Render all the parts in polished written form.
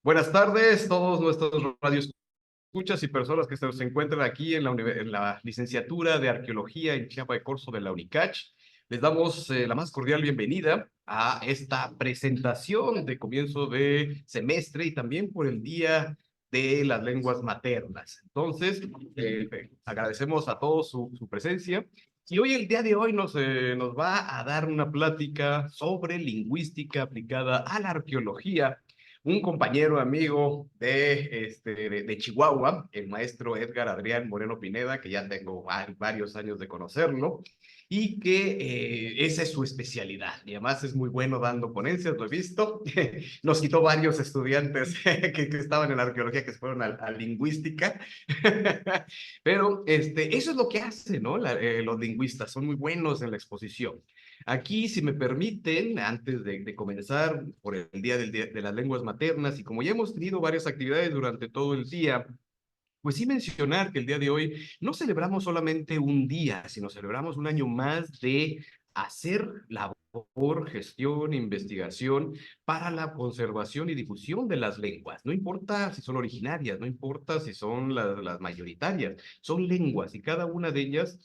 Buenas tardes, todos nuestros radioescuchas y personas que se nos encuentran aquí en la licenciatura de Arqueología en Chiapa de Corzo de la UNICACH. Les damos la más cordial bienvenida a esta presentación de comienzo de semestre y también por el Día de las Lenguas Maternas. Entonces, agradecemos a todos su presencia. Y hoy, el día de hoy, nos va a dar una plática sobre lingüística aplicada a la arqueología un compañero amigo de Chihuahua, el maestro Edgar Adrián Moreno Pineda, que ya tengo varios años de conocerlo, y que esa es su especialidad. Y además es muy bueno dando ponencias, lo he visto. Nos quitó varios estudiantes que estaban en la arqueología, que se fueron a lingüística. Pero eso es lo que hacen, ¿no? Los lingüistas son muy buenos en la exposición. Aquí, si me permiten, antes de comenzar por el Día de las Lenguas Maternas, y como ya hemos tenido varias actividades durante todo el día, pues sí mencionar que el día de hoy no celebramos solamente un día, sino celebramos un año más de hacer labor, gestión, investigación para la conservación y difusión de las lenguas. No importa si son originarias, no importa si son las mayoritarias, son lenguas y cada una de ellas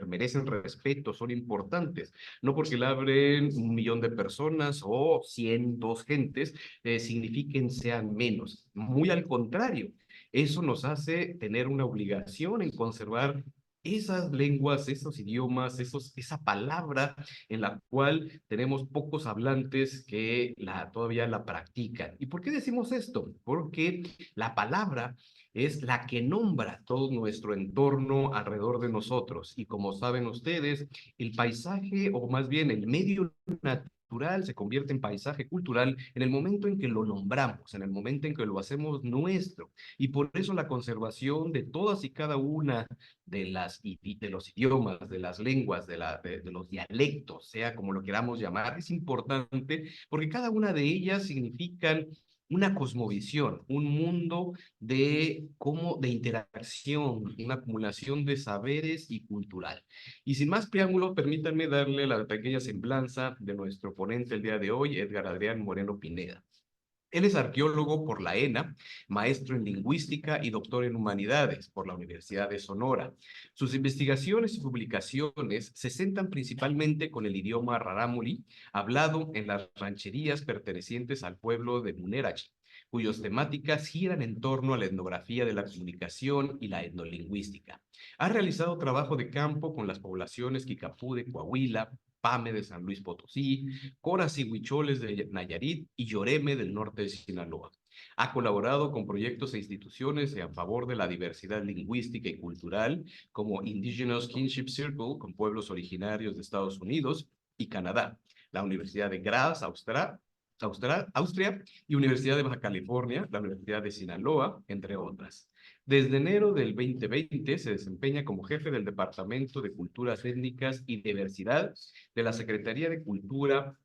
merecen respeto, son importantes. No porque la hablen 1 millón de personas o 100, dos gentes, signifiquen sean menos. Muy al contrario, eso nos hace tener una obligación en conservar esas lenguas, esos idiomas, esa palabra en la cual tenemos pocos hablantes que todavía la practican. ¿Y por qué decimos esto? Porque la palabra es la que nombra todo nuestro entorno alrededor de nosotros. Y como saben ustedes, el paisaje, o más bien el medio natural, se convierte en paisaje cultural en el momento en que lo nombramos, en el momento en que lo hacemos nuestro. Y por eso la conservación de todas y cada una de los idiomas, de las lenguas, de los dialectos, sea como lo queramos llamar, es importante porque cada una de ellas significan una cosmovisión, un mundo de interacción, una acumulación de saberes y cultural. Y sin más preámbulo, permítanme darle la pequeña semblanza de nuestro ponente el día de hoy, Edgar Adrián Moreno Pineda. Él es arqueólogo por la ENA, maestro en lingüística y doctor en humanidades por la Universidad de Sonora. Sus investigaciones y publicaciones se centran principalmente con el idioma rarámuri, hablado en las rancherías pertenecientes al pueblo de Munerachi, cuyas temáticas giran en torno a la etnografía de la comunicación y la etnolingüística. Ha realizado trabajo de campo con las poblaciones Kikapú de Coahuila, Pame de San Luis Potosí, Coras y Huicholes de Nayarit y Lloreme del norte de Sinaloa. Ha colaborado con proyectos e instituciones a favor de la diversidad lingüística y cultural, como Indigenous Kinship Circle con pueblos originarios de Estados Unidos y Canadá, la Universidad de Graz, Austria, y Universidad de Baja California, la Universidad de Sinaloa, entre otras. Desde enero del 2020 se desempeña como jefe del Departamento de Culturas Étnicas y Diversidad de la Secretaría de Cultura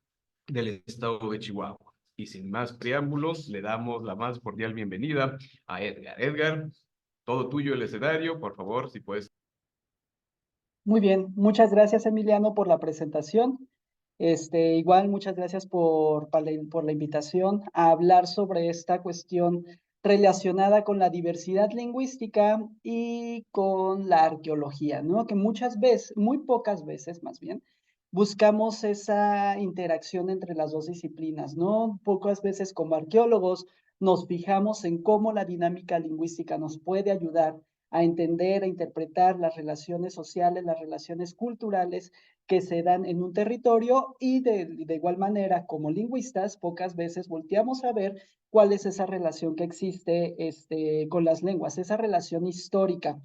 del Estado de Chihuahua. Y sin más preámbulos, le damos la más cordial bienvenida a Edgar. Edgar, todo tuyo el escenario, por favor, si puedes. Muy bien, muchas gracias Emiliano por la presentación. Igual muchas gracias por la invitación a hablar sobre esta cuestión relacionada con la diversidad lingüística y con la arqueología, ¿no? Que muchas veces, muy pocas veces más bien, buscamos esa interacción entre las dos disciplinas, ¿no? Pocas veces como arqueólogos nos fijamos en cómo la dinámica lingüística nos puede ayudar a entender, a interpretar las relaciones sociales, las relaciones culturales que se dan en un territorio y de igual manera, como lingüistas, pocas veces volteamos a ver cuál es esa relación que existe con las lenguas, esa relación histórica.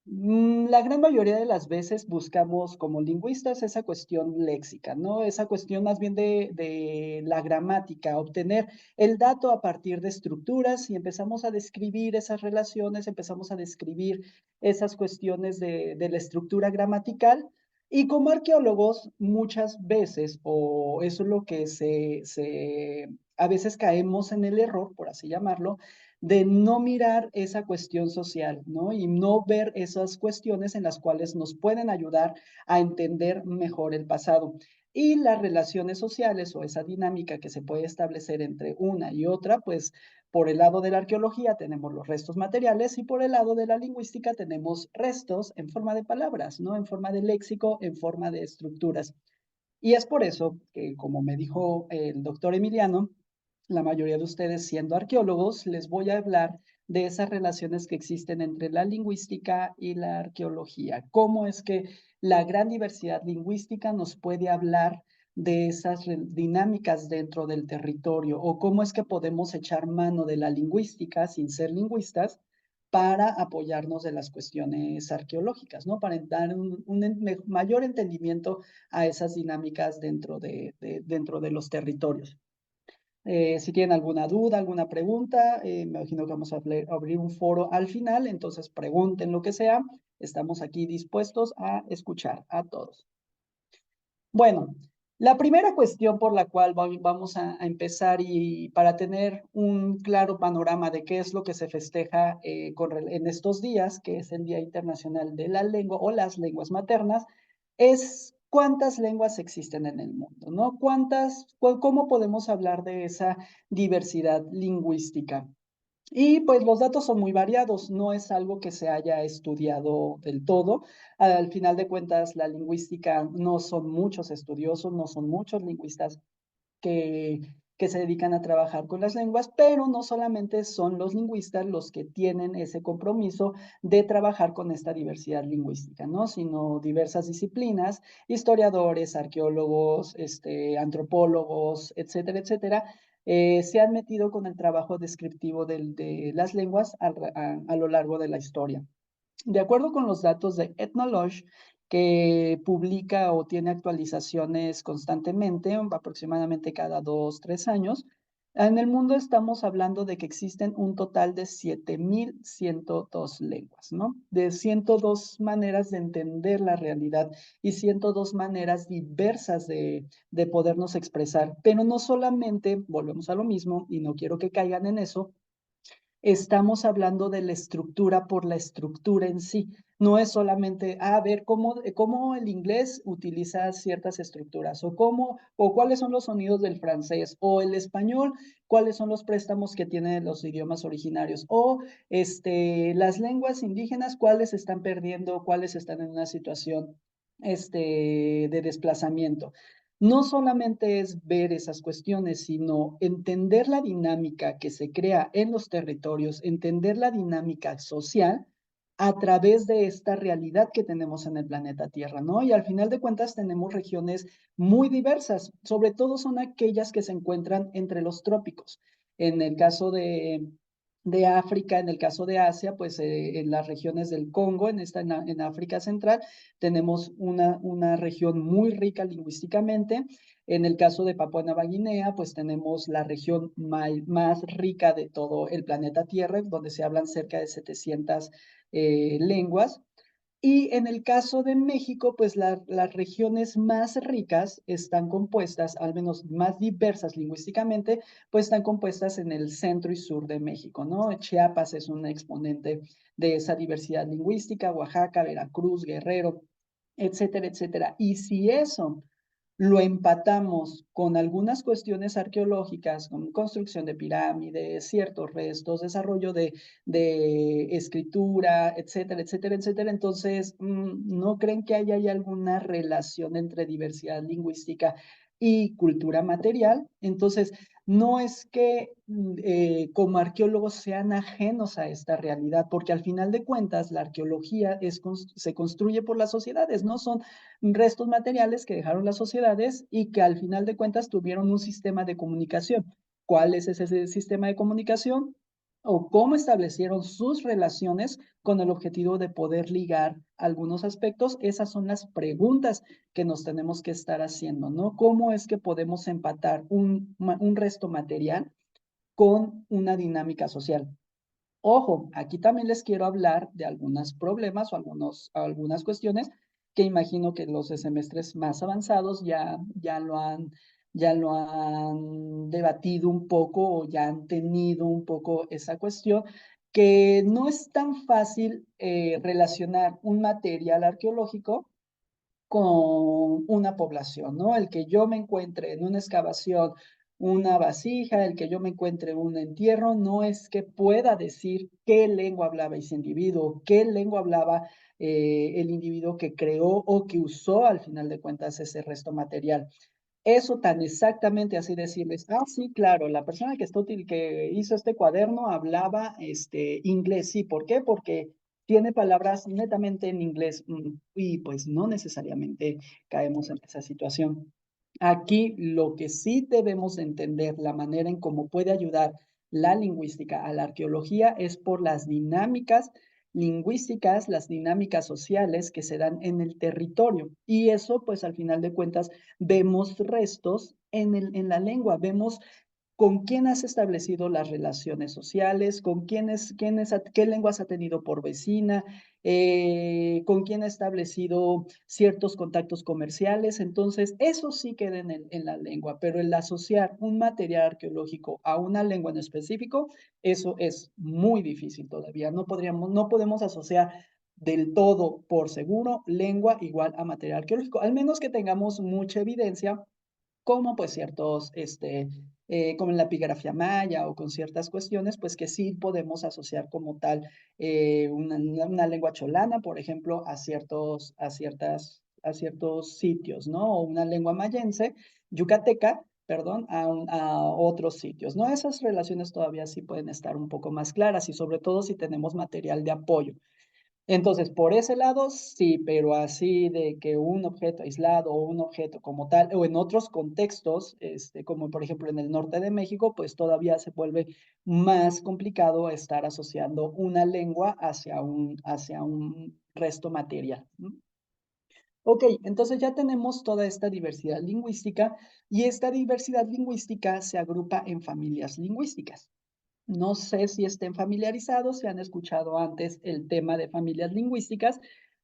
La gran mayoría de las veces buscamos como lingüistas esa cuestión léxica, ¿no? Esa cuestión más bien de la gramática, obtener el dato a partir de estructuras y empezamos a describir esas relaciones, empezamos a describir esas cuestiones de la estructura gramatical. Y como arqueólogos, muchas veces, o eso es lo que a veces caemos en el error, por así llamarlo, de no mirar esa cuestión social, ¿no? Y no ver esas cuestiones en las cuales nos pueden ayudar a entender mejor el pasado. Y las relaciones sociales o esa dinámica que se puede establecer entre una y otra, pues Por el lado de la arqueología tenemos los restos materiales y por el lado de la lingüística tenemos restos en forma de palabras, ¿no? En forma de léxico, en forma de estructuras. Y es por eso que, como me dijo el doctor Emiliano, la mayoría de ustedes siendo arqueólogos, les voy a hablar de esas relaciones que existen entre la lingüística y la arqueología. Cómo es que la gran diversidad lingüística nos puede hablar de esas dinámicas dentro del territorio o cómo es que podemos echar mano de la lingüística sin ser lingüistas para apoyarnos de las cuestiones arqueológicas, ¿no? Para dar un mayor entendimiento a esas dinámicas dentro de los territorios. Si tienen alguna duda, alguna pregunta, me imagino que vamos a abrir un foro al final, entonces pregunten lo que sea. Estamos aquí dispuestos a escuchar a todos. Bueno, la primera cuestión por la cual vamos a empezar y para tener un claro panorama de qué es lo que se festeja en estos días, que es el Día Internacional de la Lengua o las lenguas maternas, es cuántas lenguas existen en el mundo, ¿no? ¿Cómo podemos hablar de esa diversidad lingüística? Y pues los datos son muy variados, no es algo que se haya estudiado del todo. Al final de cuentas, la lingüística no son muchos estudiosos, no son muchos lingüistas que, que se dedican a trabajar con las lenguas, pero no solamente son los lingüistas los que tienen ese compromiso de trabajar con esta diversidad lingüística, ¿no? Sino diversas disciplinas, historiadores, arqueólogos, antropólogos, etcétera, etcétera, se han metido con el trabajo descriptivo de las lenguas a lo largo de la historia. De acuerdo con los datos de Ethnologue, que publica o tiene actualizaciones constantemente, aproximadamente cada 2, 3 años, en el mundo estamos hablando de que existen un total de 7,102 lenguas, ¿no? De 102 maneras de entender la realidad y 102 maneras diversas de podernos expresar. Pero no solamente, volvemos a lo mismo, y no quiero que caigan en eso, estamos hablando de la estructura por la estructura en sí. No es solamente ver cómo el inglés utiliza ciertas estructuras o cuáles son los sonidos del francés o el español, cuáles son los préstamos que tienen los idiomas originarios o las lenguas indígenas, cuáles están perdiendo, cuáles están en una situación de desplazamiento. No solamente es ver esas cuestiones, sino entender la dinámica que se crea en los territorios, entender la dinámica social a través de esta realidad que tenemos en el planeta Tierra, ¿no? Y al final de cuentas tenemos regiones muy diversas, sobre todo son aquellas que se encuentran entre los trópicos. En el caso de África, en el caso de Asia, pues en las regiones del Congo, en África Central, tenemos una región muy rica lingüísticamente. En el caso de Papua Nueva Guinea, pues tenemos la región más rica de todo el planeta Tierra, donde se hablan cerca de 700 lenguas. Y en el caso de México, pues las regiones más ricas están compuestas, al menos más diversas lingüísticamente, pues están compuestas en el centro y sur de México, ¿no? Chiapas es un exponente de esa diversidad lingüística, Oaxaca, Veracruz, Guerrero, etcétera, etcétera. Y si eso lo empatamos con algunas cuestiones arqueológicas, con construcción de pirámides, ciertos restos, desarrollo de escritura, etcétera, etcétera, etcétera. Entonces, ¿no creen que hay alguna relación entre diversidad lingüística y cultura material? Entonces, no es que como arqueólogos sean ajenos a esta realidad, porque al final de cuentas la arqueología se construye por las sociedades, no son restos materiales que dejaron las sociedades y que al final de cuentas tuvieron un sistema de comunicación. ¿Cuál es ese sistema de comunicación? O cómo establecieron sus relaciones con el objetivo de poder ligar algunos aspectos. Esas son las preguntas que nos tenemos que estar haciendo, ¿no? ¿Cómo es que podemos empatar un resto material con una dinámica social? Ojo, aquí también les quiero hablar de algunos problemas o algunas cuestiones que imagino que los de semestres más avanzados ya lo han debatido un poco o ya han tenido un poco esa cuestión, que no es tan fácil relacionar un material arqueológico con una población, ¿no? El que yo me encuentre en una excavación una vasija, el que yo me encuentre un entierro, no es que pueda decir qué lengua hablaba ese individuo, qué lengua hablaba el individuo que creó o que usó al final de cuentas ese resto material. Eso tan exactamente así decirles, ah, sí, claro, la persona que hizo este cuaderno hablaba inglés, sí, ¿por qué? Porque tiene palabras netamente en inglés y pues no necesariamente caemos en esa situación. Aquí lo que sí debemos entender, la manera en cómo puede ayudar la lingüística a la arqueología es por las dinámicas lingüísticas, las dinámicas sociales que se dan en el territorio. Y eso, pues al final de cuentas, vemos restos en la lengua, vemos con quién has establecido las relaciones sociales, con qué lenguas ha tenido por vecina, con quién ha establecido ciertos contactos comerciales. Entonces, eso sí queda en la lengua, pero el asociar un material arqueológico a una lengua en específico, eso es muy difícil todavía. No podemos asociar del todo por seguro lengua igual a material arqueológico, al menos que tengamos mucha evidencia como pues como en la epigrafía maya o con ciertas cuestiones, pues que sí podemos asociar como tal una lengua cholana, por ejemplo, a ciertos sitios, ¿no? O una lengua mayense, yucateca, perdón, a otros sitios, ¿no? Esas relaciones todavía sí pueden estar un poco más claras y sobre todo si tenemos material de apoyo. Entonces, por ese lado, sí, pero así de que un objeto aislado o un objeto como tal, o en otros contextos, como por ejemplo en el norte de México, pues todavía se vuelve más complicado estar asociando una lengua hacia un resto material. ¿No? Ok, entonces ya tenemos toda esta diversidad lingüística y esta diversidad lingüística se agrupa en familias lingüísticas. No sé si estén familiarizados, si han escuchado antes el tema de familias lingüísticas,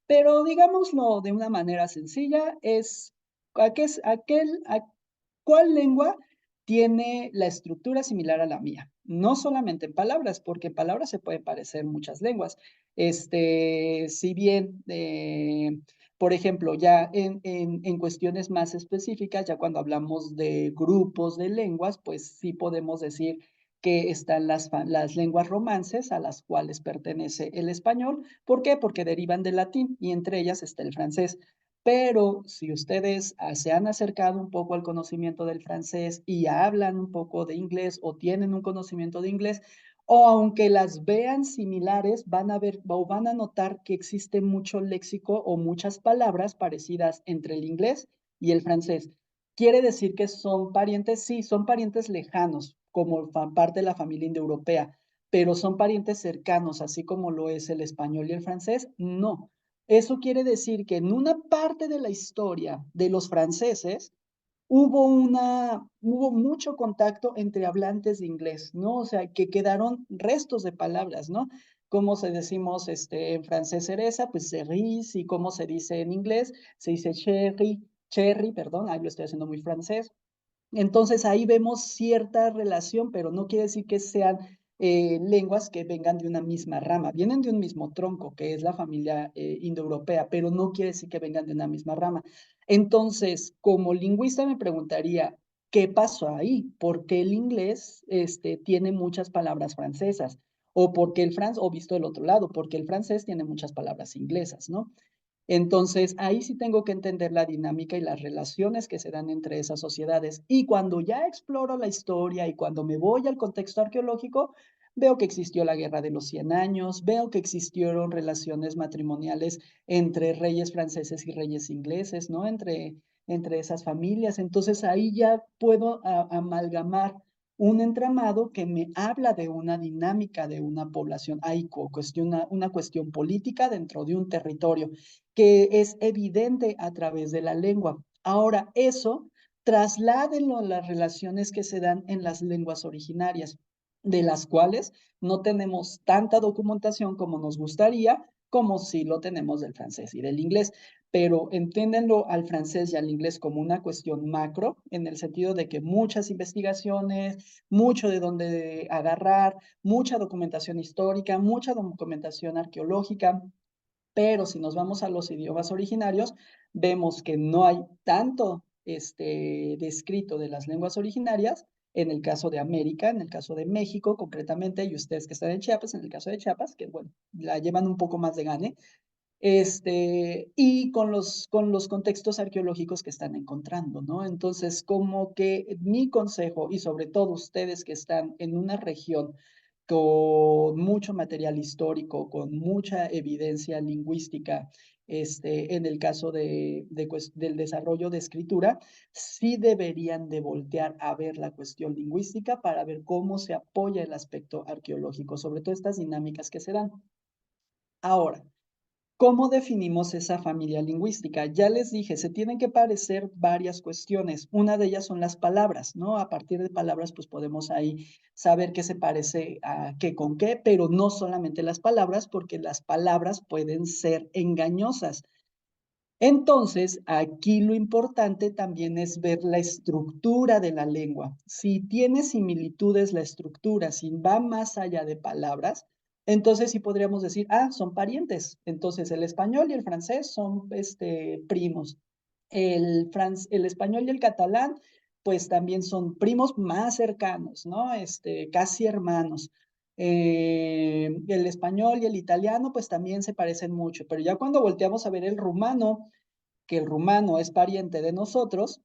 pero digámoslo de una manera sencilla, es cuál lengua tiene la estructura similar a la mía. No solamente en palabras, porque en palabras se pueden parecer muchas lenguas. Si bien, por ejemplo, ya en cuestiones más específicas, ya cuando hablamos de grupos de lenguas, pues sí podemos decir que están las lenguas romances a las cuales pertenece el español. ¿Por qué? Porque derivan del latín y entre ellas está el francés. Pero si ustedes se han acercado un poco al conocimiento del francés y hablan un poco de inglés o tienen un conocimiento de inglés, o aunque las vean similares, van a ver o van a notar que existe mucho léxico o muchas palabras parecidas entre el inglés y el francés. ¿Quiere decir que son parientes? Sí, son parientes lejanos, como parte de la familia indoeuropea, pero son parientes cercanos, así como lo es el español y el francés. No. Eso quiere decir que en una parte de la historia de los franceses hubo mucho contacto entre hablantes de inglés, ¿no? O sea, que quedaron restos de palabras, ¿no? Como se decimos en francés cereza, pues cerise, y como se dice en inglés, se dice cherry, perdón, ahí lo estoy haciendo muy francés. Entonces ahí vemos cierta relación, pero no quiere decir que sean lenguas que vengan de una misma rama. Vienen de un mismo tronco, que es la familia indoeuropea, pero no quiere decir que vengan de una misma rama. Entonces, como lingüista me preguntaría, ¿qué pasó ahí? ¿Por qué el inglés tiene muchas palabras francesas? ¿O por qué o visto del otro lado, porque el francés tiene muchas palabras inglesas, ¿no? Entonces, ahí sí tengo que entender la dinámica y las relaciones que se dan entre esas sociedades. Y cuando ya exploro la historia y cuando me voy al contexto arqueológico, veo que existió la Guerra de los 100 años, veo que existieron relaciones matrimoniales entre reyes franceses y reyes ingleses, ¿no? Entre esas familias. Entonces, ahí ya puedo amalgamar un entramado que me habla de una dinámica de una población. Hay una cuestión política dentro de un territorio que es evidente a través de la lengua. Ahora, eso trasládenlo a las relaciones que se dan en las lenguas originarias, de las cuales no tenemos tanta documentación como nos gustaría, como si lo tenemos del francés y del inglés. Pero entiéndenlo al francés y al inglés como una cuestión macro, en el sentido de que muchas investigaciones, mucho de dónde agarrar, mucha documentación histórica, mucha documentación arqueológica, pero si nos vamos a los idiomas originarios, vemos que no hay tanto descrito de las lenguas originarias en el caso de América, en el caso de México concretamente, y ustedes que están en Chiapas, en el caso de Chiapas, que bueno, la llevan un poco más de gane, y con los contextos arqueológicos que están encontrando, ¿no? Entonces, como que mi consejo, y sobre todo ustedes que están en una región con mucho material histórico, con mucha evidencia lingüística, en el caso del desarrollo de escritura, sí deberían de voltear a ver la cuestión lingüística para ver cómo se apoya el aspecto arqueológico, sobre todo estas dinámicas que se dan. Ahora, ¿cómo definimos esa familia lingüística? Ya les dije, se tienen que parecer varias cuestiones. Una de ellas son las palabras, ¿no? A partir de palabras, pues podemos ahí saber qué se parece a qué con qué, pero no solamente las palabras, porque las palabras pueden ser engañosas. Entonces, aquí lo importante también es ver la estructura de la lengua. Si tiene similitudes la estructura, si va más allá de palabras, entonces sí podríamos decir, ah, son parientes. Entonces, el español y el francés son primos. El español y el catalán, pues también son primos más cercanos, ¿no? Casi hermanos. El español y el italiano, pues también se parecen mucho, pero ya cuando volteamos a ver el rumano, que el rumano es pariente de nosotros,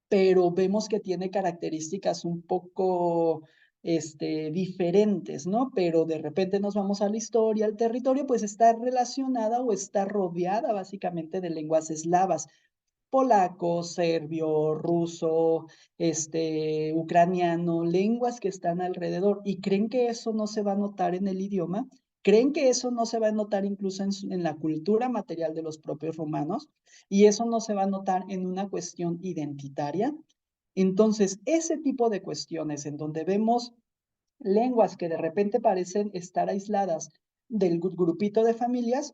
pero vemos que tiene características un poco diferentes, ¿no? Pero de repente nos vamos a la historia, al territorio, pues está relacionada o está rodeada básicamente de lenguas eslavas, polaco, serbio, ruso, ucraniano, lenguas que están alrededor. ¿Y creen que eso no se va a notar en el idioma? ¿Creen que eso no se va a notar incluso en la cultura material de los propios romanos? ¿Y eso no se va a notar en una cuestión identitaria? Entonces, ese tipo de cuestiones en donde vemos lenguas que de repente parecen estar aisladas del grupito de familias,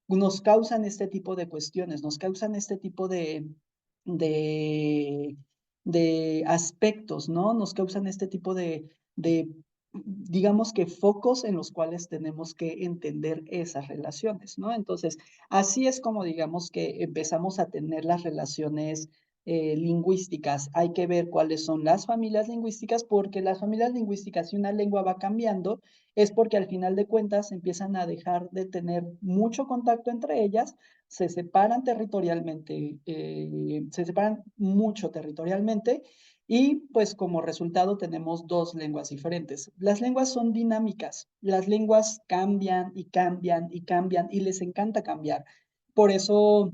nos causan este tipo de cuestiones, nos causan este tipo de, de aspectos, ¿no? Nos causan este tipo de, digamos que focos en los cuales tenemos que entender esas relaciones, ¿no? Entonces, así es como digamos que empezamos a tener las relaciones lingüísticas. Hay que ver cuáles son las familias lingüísticas, porque las familias lingüísticas, si una lengua va cambiando, es porque al final de cuentas empiezan a dejar de tener mucho contacto entre ellas, se separan territorialmente, se separan mucho territorialmente y pues como resultado tenemos dos lenguas diferentes. Las lenguas son dinámicas, las lenguas cambian y cambian y cambian y les encanta cambiar. Por eso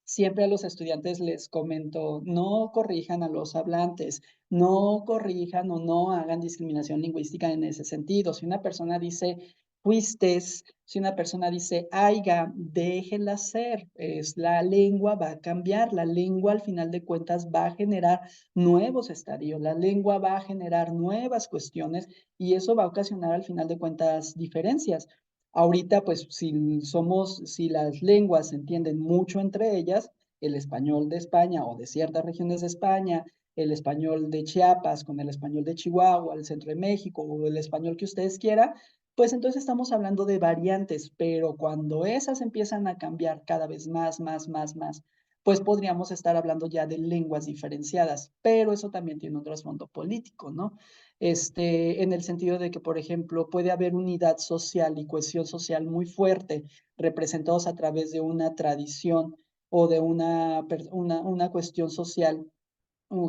siempre a los estudiantes les comento, no corrijan a los hablantes, no corrijan o no hagan discriminación lingüística en ese sentido. Si una persona dice fuistes, si una persona dice aiga, déjela ser. Es, la lengua va a cambiar, la lengua al final de cuentas va a generar nuevos estadios, la lengua va a generar nuevas cuestiones y eso va a ocasionar al final de cuentas diferencias. Ahorita, pues, si las lenguas se entienden mucho entre ellas, el español de España o de ciertas regiones de España, el español de Chiapas con el español de Chihuahua, el centro de México o el español que ustedes quieran, pues entonces estamos hablando de variantes, pero cuando esas empiezan a cambiar cada vez más, pues podríamos estar hablando ya de lenguas diferenciadas, pero eso también tiene un trasfondo político, ¿no? En el sentido de que, por ejemplo, puede haber unidad social y cohesión social muy fuerte, representados a través de una tradición o de una cuestión social,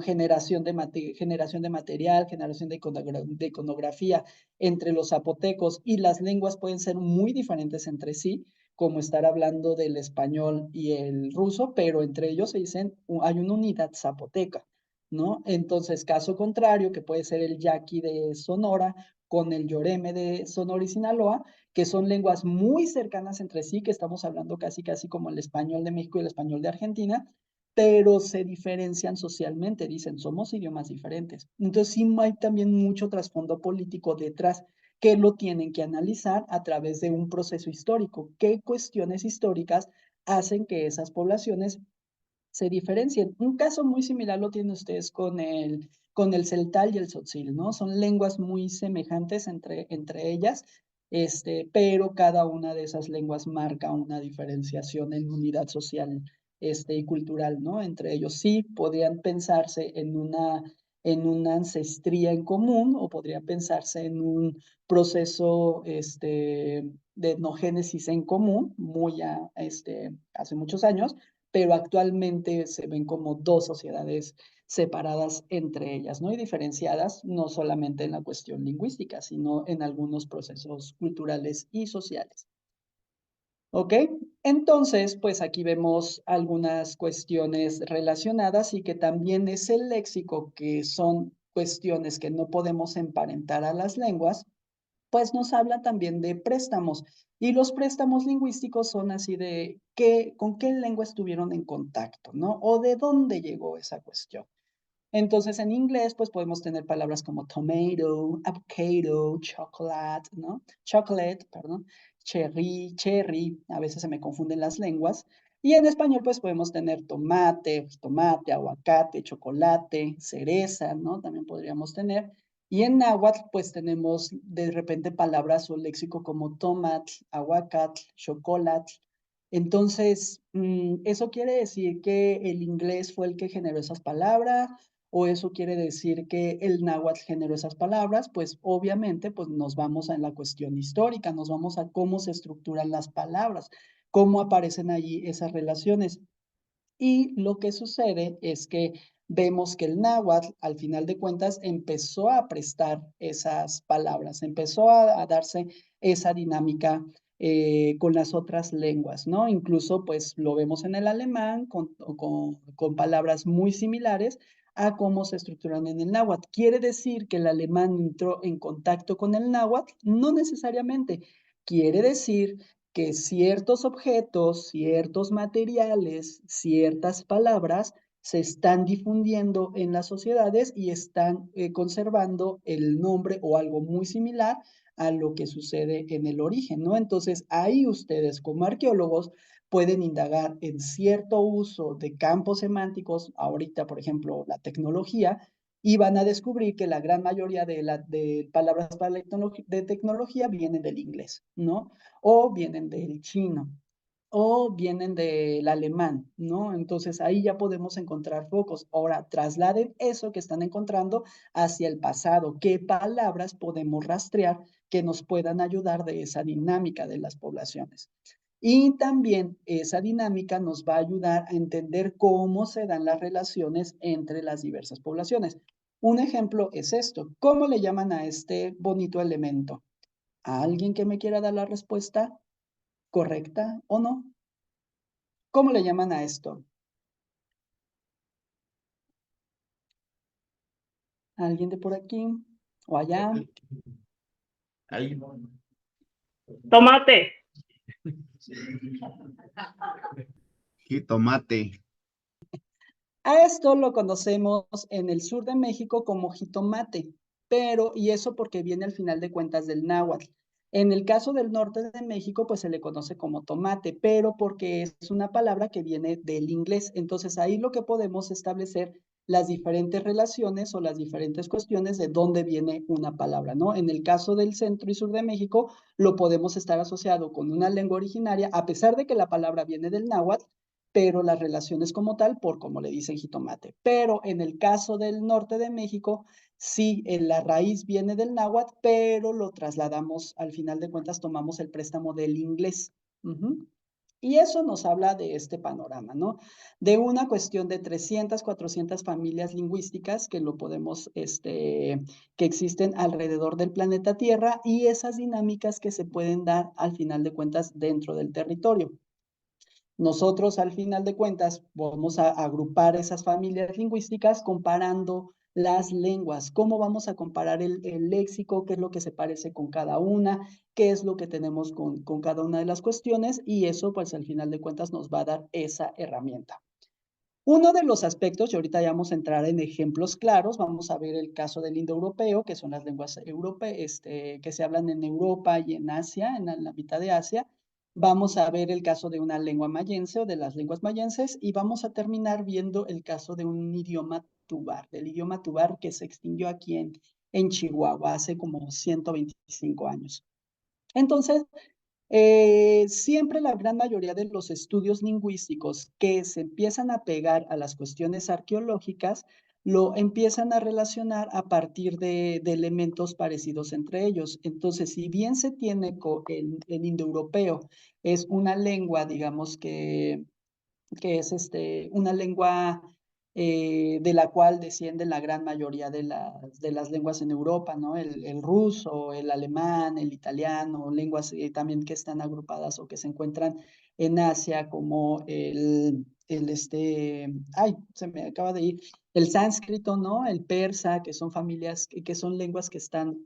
generación de material, generación de iconografía entre los zapotecos y las lenguas pueden ser muy diferentes entre sí, como estar hablando del español y el ruso, pero entre ellos se dicen, hay una unidad zapoteca, ¿no? Entonces, caso contrario, que puede ser el yaqui de Sonora con el yoreme de Sonora y Sinaloa, que son lenguas muy cercanas entre sí, que estamos hablando casi como el español de México y el español de Argentina, pero se diferencian socialmente, dicen, somos idiomas diferentes. Entonces sí hay también mucho trasfondo político detrás que lo tienen que analizar a través de un proceso histórico. ¿Qué cuestiones históricas hacen que esas poblaciones se diferencien? Un caso muy similar lo tienen ustedes con el celtal y el tzotzil, ¿no? Son lenguas muy semejantes entre ellas, pero cada una de esas lenguas marca una diferenciación en unidad social, y cultural, ¿no? Entre ellos sí podrían pensarse en una ancestría en común o podría pensarse en un proceso de etnogénesis en común, hace muchos años, pero actualmente se ven como dos sociedades separadas entre ellas, ¿no? Y diferenciadas no solamente en la cuestión lingüística, sino en algunos procesos culturales y sociales. ¿Ok? Entonces, pues aquí vemos algunas cuestiones relacionadas y que también es el léxico, que son cuestiones que no podemos emparentar a las lenguas, pues nos habla también de préstamos. Y los préstamos lingüísticos son así de con qué lengua estuvieron en contacto, ¿no? O de dónde llegó esa cuestión. Entonces, en inglés, pues podemos tener palabras como tomato, avocado, chocolate, ¿no? Chocolate, perdón, cherry, a veces se me confunden las lenguas. Y en español, pues podemos tener tomate, aguacate, chocolate, cereza, ¿no? También podríamos tener. Y en náhuatl, pues tenemos de repente palabras o léxico como tomat, aguacate, chocolate. Entonces, ¿eso quiere decir que el inglés fue el que generó esas palabras? ¿O eso quiere decir que el náhuatl generó esas palabras? Pues obviamente pues nos vamos a la cuestión histórica, nos vamos a cómo se estructuran las palabras, cómo aparecen allí esas relaciones. Y lo que sucede es que vemos que el náhuatl, al final de cuentas, empezó a prestar esas palabras, empezó a darse esa dinámica con las otras lenguas, ¿no? Incluso, pues, lo vemos en el alemán con palabras muy similares a cómo se estructuran en el náhuatl. ¿Quiere decir que el alemán entró en contacto con el náhuatl? No necesariamente. Quiere decir que ciertos objetos, ciertos materiales, ciertas palabras se están difundiendo en las sociedades y están conservando el nombre o algo muy similar a lo que sucede en el origen, ¿no? Entonces, ahí ustedes como arqueólogos pueden indagar en cierto uso de campos semánticos, ahorita, por ejemplo, la tecnología, y van a descubrir que la gran mayoría de palabras para de tecnología vienen del inglés, ¿no? O vienen del chino, o vienen del alemán, ¿no? Entonces ahí ya podemos encontrar focos. Ahora, trasladen eso que están encontrando hacia el pasado. ¿Qué palabras podemos rastrear que nos puedan ayudar de esa dinámica de las poblaciones? Y también esa dinámica nos va a ayudar a entender cómo se dan las relaciones entre las diversas poblaciones. Un ejemplo es esto. ¿Cómo le llaman a este bonito elemento? ¿A alguien que me quiera dar la respuesta correcta o no? ¿Cómo le llaman a esto? ¿Alguien de por aquí o allá? Ahí. Tomate. Jitomate. A esto lo conocemos en el sur de México como jitomate, y eso porque viene al final de cuentas del náhuatl. En el caso del norte de México, pues se le conoce como tomate, pero porque es una palabra que viene del inglés. Entonces ahí lo que podemos establecer las diferentes relaciones o las diferentes cuestiones de dónde viene una palabra, ¿no? En el caso del centro y sur de México, lo podemos estar asociado con una lengua originaria, a pesar de que la palabra viene del náhuatl, pero las relaciones como tal, por como le dicen jitomate. Pero en el caso del norte de México, sí, la raíz viene del náhuatl, pero lo trasladamos, al final de cuentas, tomamos el préstamo del inglés. Y eso nos habla de este panorama, ¿no? De una cuestión de 300, 400 familias lingüísticas que lo podemos, que existen alrededor del planeta Tierra y esas dinámicas que se pueden dar al final de cuentas dentro del territorio. Nosotros, al final de cuentas, vamos a agrupar esas familias lingüísticas comparando las lenguas. ¿Cómo vamos a comparar el léxico? ¿Qué es lo que se parece con cada una? ¿Qué es lo que tenemos con cada una de las cuestiones? Y eso, pues, al final de cuentas, nos va a dar esa herramienta. Uno de los aspectos, y ahorita ya vamos a entrar en ejemplos claros, vamos a ver el caso del indoeuropeo, que son las lenguas que se hablan en Europa y en Asia, en la mitad de Asia. Vamos a ver el caso de una lengua mayense o de las lenguas mayenses y vamos a terminar viendo el caso de un idioma tubar, del idioma tubar que se extinguió aquí en Chihuahua hace como 125 años. Entonces, siempre la gran mayoría de los estudios lingüísticos que se empiezan a pegar a las cuestiones arqueológicas lo empiezan a relacionar a partir de elementos parecidos entre ellos. Entonces, si bien se tiene el indoeuropeo, es una lengua, digamos que es una lengua de la cual desciende la gran mayoría de las lenguas en Europa, ¿no? El ruso, el alemán, el italiano, lenguas también que están agrupadas o que se encuentran en Asia, como ay, se me acaba de ir, el sánscrito, ¿no? El persa, que son familias, que son lenguas que están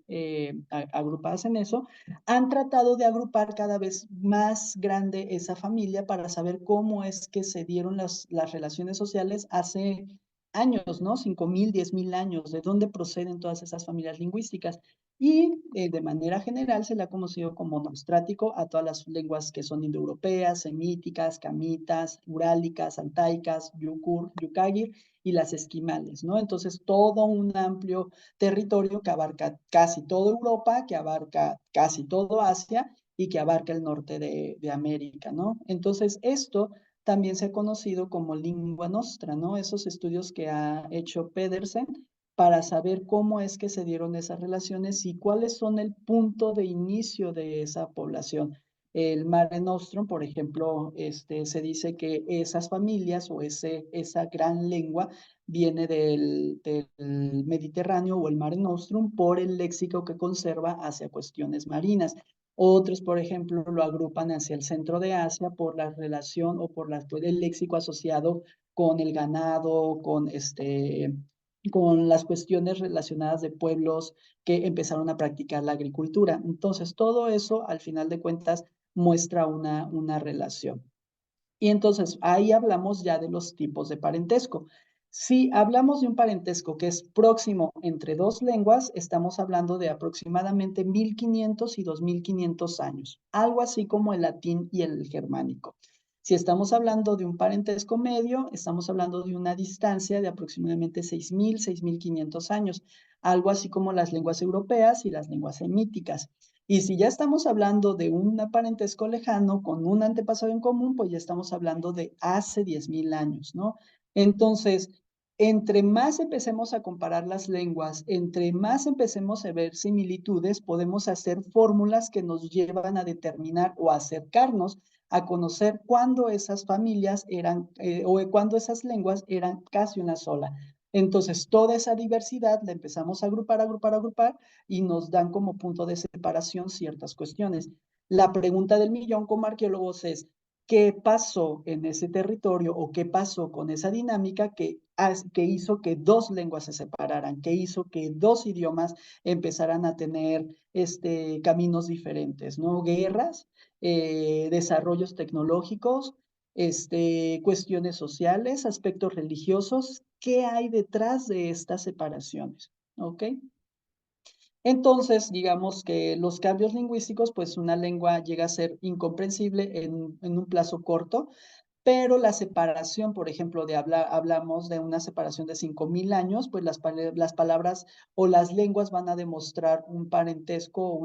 agrupadas en eso, han tratado de agrupar cada vez más grande esa familia para saber cómo es que se dieron las relaciones sociales hace años, ¿no? 5,000, 10,000 años, de dónde proceden todas esas familias lingüísticas. Y de manera general se le ha conocido como nostrático a todas las lenguas que son indoeuropeas, semíticas, camitas, urálicas, altaicas, yukur, yukagir y las esquimales, ¿no? Entonces, todo un amplio territorio que abarca casi toda Europa, que abarca casi todo Asia y que abarca el norte de América, ¿no? Entonces, esto también se ha conocido como lingua nostra, ¿no? Esos estudios que ha hecho Pedersen para saber cómo es que se dieron esas relaciones y cuáles son el punto de inicio de esa población. El Mare Nostrum, por ejemplo, se dice que esas familias o esa gran lengua viene del Mediterráneo o el Mare Nostrum por el léxico que conserva hacia cuestiones marinas. Otros, por ejemplo, lo agrupan hacia el centro de Asia por la relación o por el léxico asociado con el ganado, con las cuestiones relacionadas de pueblos que empezaron a practicar la agricultura. Entonces, todo eso, al final de cuentas, muestra una relación. Y entonces ahí hablamos ya de los tipos de parentesco. Si hablamos de un parentesco que es próximo entre dos lenguas, estamos hablando de aproximadamente 1,500 y 2,500 años, algo así como el latín y el germánico. Si estamos hablando de un parentesco medio, estamos hablando de una distancia de aproximadamente 6,000, 6,500 años, algo así como las lenguas europeas y las lenguas semíticas. Y si ya estamos hablando de un parentesco lejano con un antepasado en común, pues ya estamos hablando de hace 10,000 años, ¿no? Entonces, entre más empecemos a comparar las lenguas, entre más empecemos a ver similitudes, podemos hacer fórmulas que nos llevan a determinar o a acercarnos a conocer cuándo esas familias eran, o cuándo esas lenguas eran casi una sola. Entonces, toda esa diversidad la empezamos a agrupar, agrupar, agrupar, y nos dan como punto de separación ciertas cuestiones. La pregunta del millón como arqueólogos es, ¿qué pasó en ese territorio o qué pasó con esa dinámica que hizo que dos lenguas se separaran, que hizo que dos idiomas empezaran a tener caminos diferentes, ¿no? Guerras, desarrollos tecnológicos, cuestiones sociales, aspectos religiosos, ¿qué hay detrás de estas separaciones? ¿Ok? Entonces, digamos que los cambios lingüísticos, pues una lengua llega a ser incomprensible en un plazo corto, pero la separación, por ejemplo, hablamos de una separación de 5,000 años, pues las palabras o las lenguas van a demostrar un parentesco o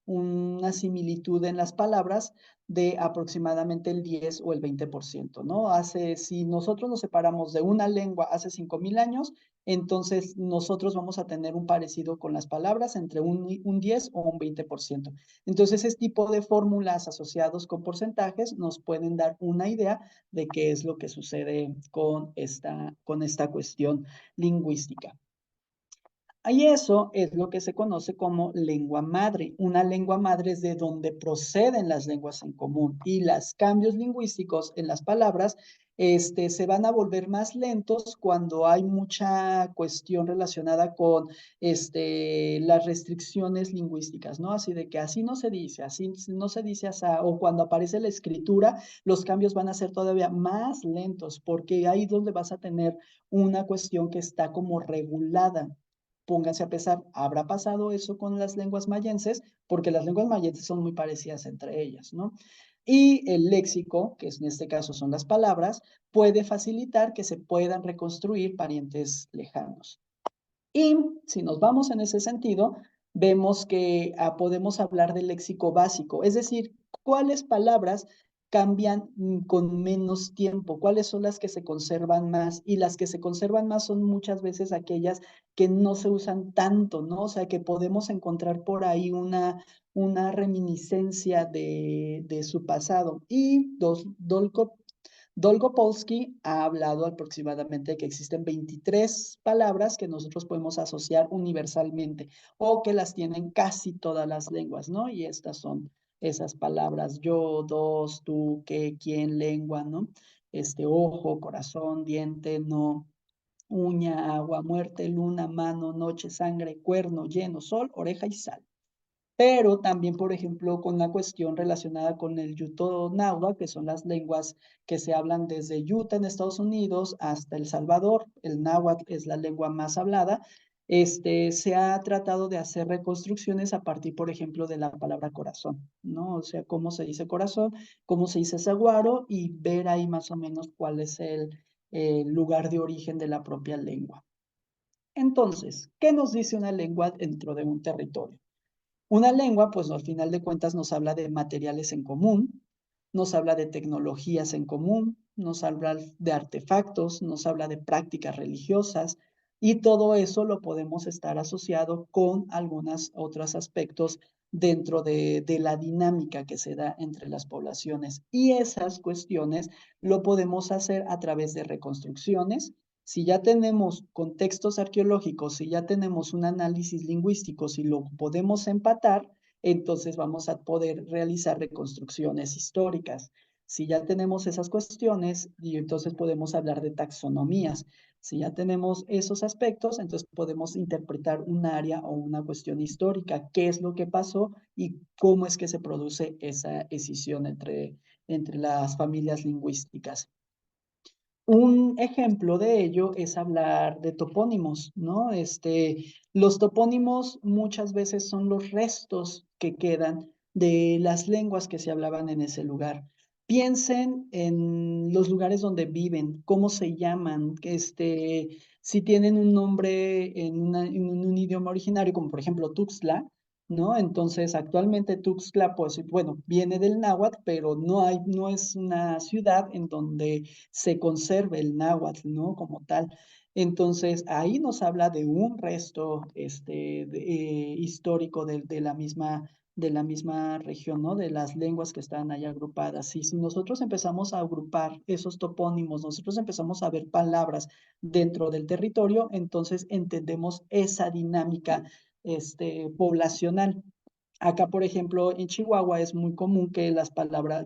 una similitud en las palabras de aproximadamente el 10 o el 20%, ¿no? Si nosotros nos separamos de una lengua hace 5,000 años, entonces nosotros vamos a tener un parecido con las palabras entre un 10 o un 20%. Entonces, ese tipo de fórmulas asociados con porcentajes nos pueden dar una idea de qué es lo que sucede con esta cuestión lingüística. Y eso es lo que se conoce como lengua madre. Una lengua madre es de donde proceden las lenguas en común y los cambios lingüísticos en las palabras se van a volver más lentos cuando hay mucha cuestión relacionada con las restricciones lingüísticas, ¿no? Así de que así no se dice, así no se dice así, o cuando aparece la escritura, los cambios van a ser todavía más lentos porque ahí es donde vas a tener una cuestión que está como regulada. Pónganse a pensar, ¿habrá pasado eso con las lenguas mayenses? Porque las lenguas mayenses son muy parecidas entre ellas, ¿no? Y el léxico, que en este caso son las palabras, puede facilitar que se puedan reconstruir parientes lejanos. Y si nos vamos en ese sentido, vemos que podemos hablar del léxico básico, es decir, cuáles palabras cambian con menos tiempo, cuáles son las que se conservan más, y las que se conservan más son muchas veces aquellas que no se usan tanto, ¿no? O sea, que podemos encontrar por ahí una reminiscencia de su pasado. Y Dolgopolsky ha hablado aproximadamente de que existen 23 palabras que nosotros podemos asociar universalmente o que las tienen casi todas las lenguas, ¿no? Y estas son esas palabras: yo, dos, tú, qué, quién, lengua, ¿no? Ojo, corazón, diente, no, uña, agua, muerte, luna, mano, noche, sangre, cuerno, lleno, sol, oreja y sal. Pero también, por ejemplo, con la cuestión relacionada con el Yuto Náhuatl, que son las lenguas que se hablan desde Utah en Estados Unidos hasta El Salvador. El náhuatl es la lengua más hablada. Se ha tratado de hacer reconstrucciones a partir, por ejemplo, de la palabra corazón, ¿no? O sea, cómo se dice corazón, cómo se dice saguaro, y ver ahí más o menos cuál es el lugar de origen de la propia lengua. Entonces, ¿qué nos dice una lengua dentro de un territorio? Una lengua, pues al final de cuentas nos habla de materiales en común, nos habla de tecnologías en común, nos habla de artefactos, nos habla de prácticas religiosas, y todo eso lo podemos estar asociado con algunos otros aspectos dentro de la dinámica que se da entre las poblaciones. Y esas cuestiones lo podemos hacer a través de reconstrucciones. Si ya tenemos contextos arqueológicos, si ya tenemos un análisis lingüístico, si lo podemos empatar, entonces vamos a poder realizar reconstrucciones históricas. Si ya tenemos esas cuestiones, y entonces podemos hablar de taxonomías. Si ya tenemos esos aspectos, entonces podemos interpretar un área o una cuestión histórica, qué es lo que pasó y cómo es que se produce esa escisión entre las familias lingüísticas. Un ejemplo de ello es hablar de topónimos, ¿no? Los topónimos muchas veces son los restos que quedan de las lenguas que se hablaban en ese lugar. Piensen en los lugares donde viven, cómo se llaman, si tienen un nombre en un idioma originario, como por ejemplo Tuxtla, ¿no? Entonces, actualmente Tuxtla, pues, bueno, viene del náhuatl, pero no es una ciudad en donde se conserve el náhuatl, ¿no? Como tal. Entonces, ahí nos habla de un resto histórico de la misma región, ¿no? De las lenguas que están ahí agrupadas. Y si nosotros empezamos a agrupar esos topónimos, nosotros empezamos a ver palabras dentro del territorio, entonces entendemos esa dinámica poblacional. Acá, por ejemplo, en Chihuahua es muy común que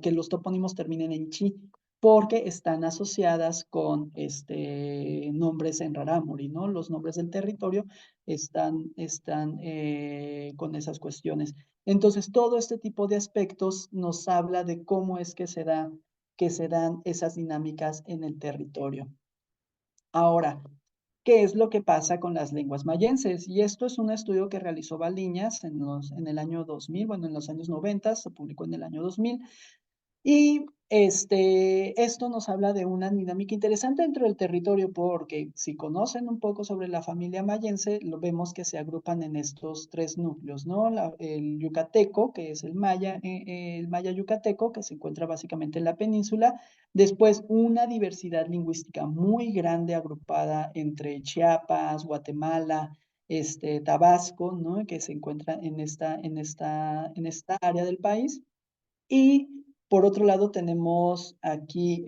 que los topónimos terminen en chi, porque están asociadas con nombres en rarámuri, ¿no? Los nombres del territorio están con esas cuestiones. Entonces, todo este tipo de aspectos nos habla de cómo es que se dan esas dinámicas en el territorio. Ahora, ¿qué es lo que pasa con las lenguas mayenses? Y esto es un estudio que realizó Baliñas en el año 2000, bueno, en los años 90, se publicó en el año 2000, y esto nos habla de una dinámica interesante dentro del territorio, porque si conocen un poco sobre la familia mayense, lo vemos que se agrupan en estos tres núcleos, ¿no? El yucateco, que es el maya yucateco, que se encuentra básicamente en la península. Después, una diversidad lingüística muy grande agrupada entre Chiapas, Guatemala, Tabasco, ¿no? Que se encuentra en esta área del país. Y por otro lado tenemos aquí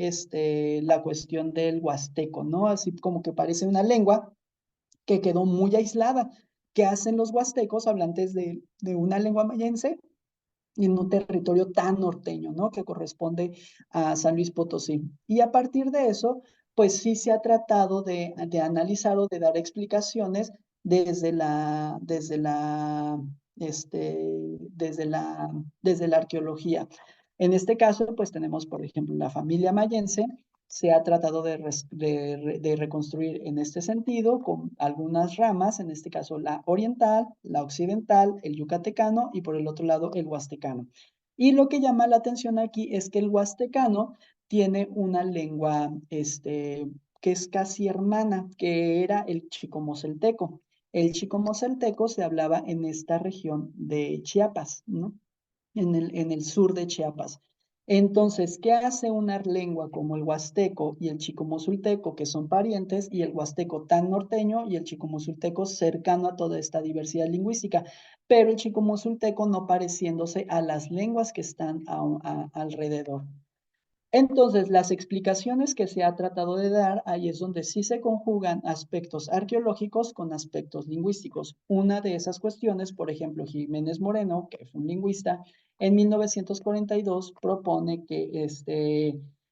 la cuestión del huasteco, ¿no? Así como que parece una lengua que quedó muy aislada. ¿Qué hacen los huastecos hablantes de una lengua mayense en un territorio tan norteño, ¿no? Que corresponde a San Luis Potosí? Y a partir de eso, pues sí se ha tratado de analizar o de dar explicaciones desde la arqueología. En este caso, pues tenemos, por ejemplo, la familia mayense. Se ha tratado de reconstruir en este sentido con algunas ramas, en este caso la oriental, la occidental, el yucatecano y por el otro lado el huastecano. Y lo que llama la atención aquí es que el huastecano tiene una lengua que es casi hermana, que era el chicomocelteco. El chicomocelteco se hablaba en esta región de Chiapas, ¿no? En el sur de Chiapas. Entonces, ¿qué hace una lengua como el huasteco y el chicomosulteco, que son parientes, y el huasteco tan norteño y el chicomosulteco cercano a toda esta diversidad lingüística? Pero el chicomosulteco no pareciéndose a las lenguas que están alrededor. Entonces, las explicaciones que se ha tratado de dar, ahí es donde sí se conjugan aspectos arqueológicos con aspectos lingüísticos. Una de esas cuestiones, por ejemplo, Jiménez Moreno, que es un lingüista, en 1942 propone que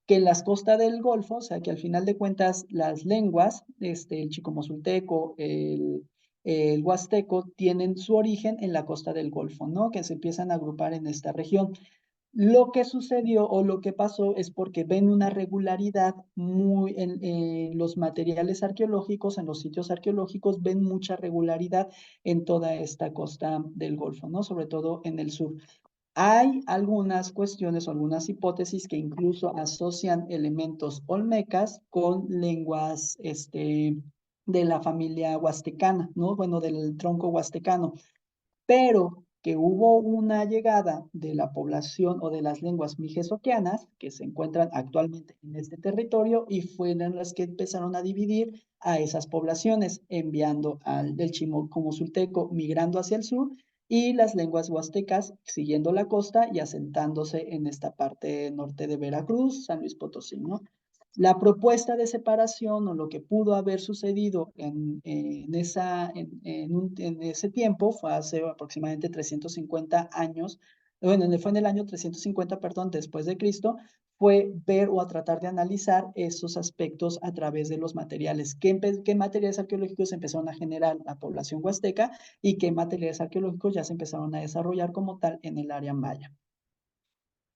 en las costas del Golfo, o sea, que al final de cuentas las lenguas, el chicomosulteco, el huasteco, tienen su origen en la costa del Golfo, ¿no? Que se empiezan a agrupar en esta región. Lo que sucedió o lo que pasó es porque ven una regularidad muy en los materiales arqueológicos, en los sitios arqueológicos, ven mucha regularidad en toda esta costa del Golfo, ¿no? Sobre todo en el sur. Hay algunas cuestiones o algunas hipótesis que incluso asocian elementos olmecas con lenguas de la familia huastecana, ¿no? Bueno, del tronco huastecano, pero que hubo una llegada de la población o de las lenguas mijesoquianas que se encuentran actualmente en este territorio y fueron las que empezaron a dividir a esas poblaciones, enviando al del chicomosulteco migrando hacia el sur y las lenguas huastecas siguiendo la costa y asentándose en esta parte norte de Veracruz, San Luis Potosí, ¿no? La propuesta de separación o lo que pudo haber sucedido en ese tiempo fue hace aproximadamente 350 años, bueno, fue en el año 350, perdón, después de Cristo, fue ver o a tratar de analizar esos aspectos a través de los materiales. ¿Qué materiales arqueológicos empezaron a generar la población huasteca y qué materiales arqueológicos ya se empezaron a desarrollar como tal en el área maya?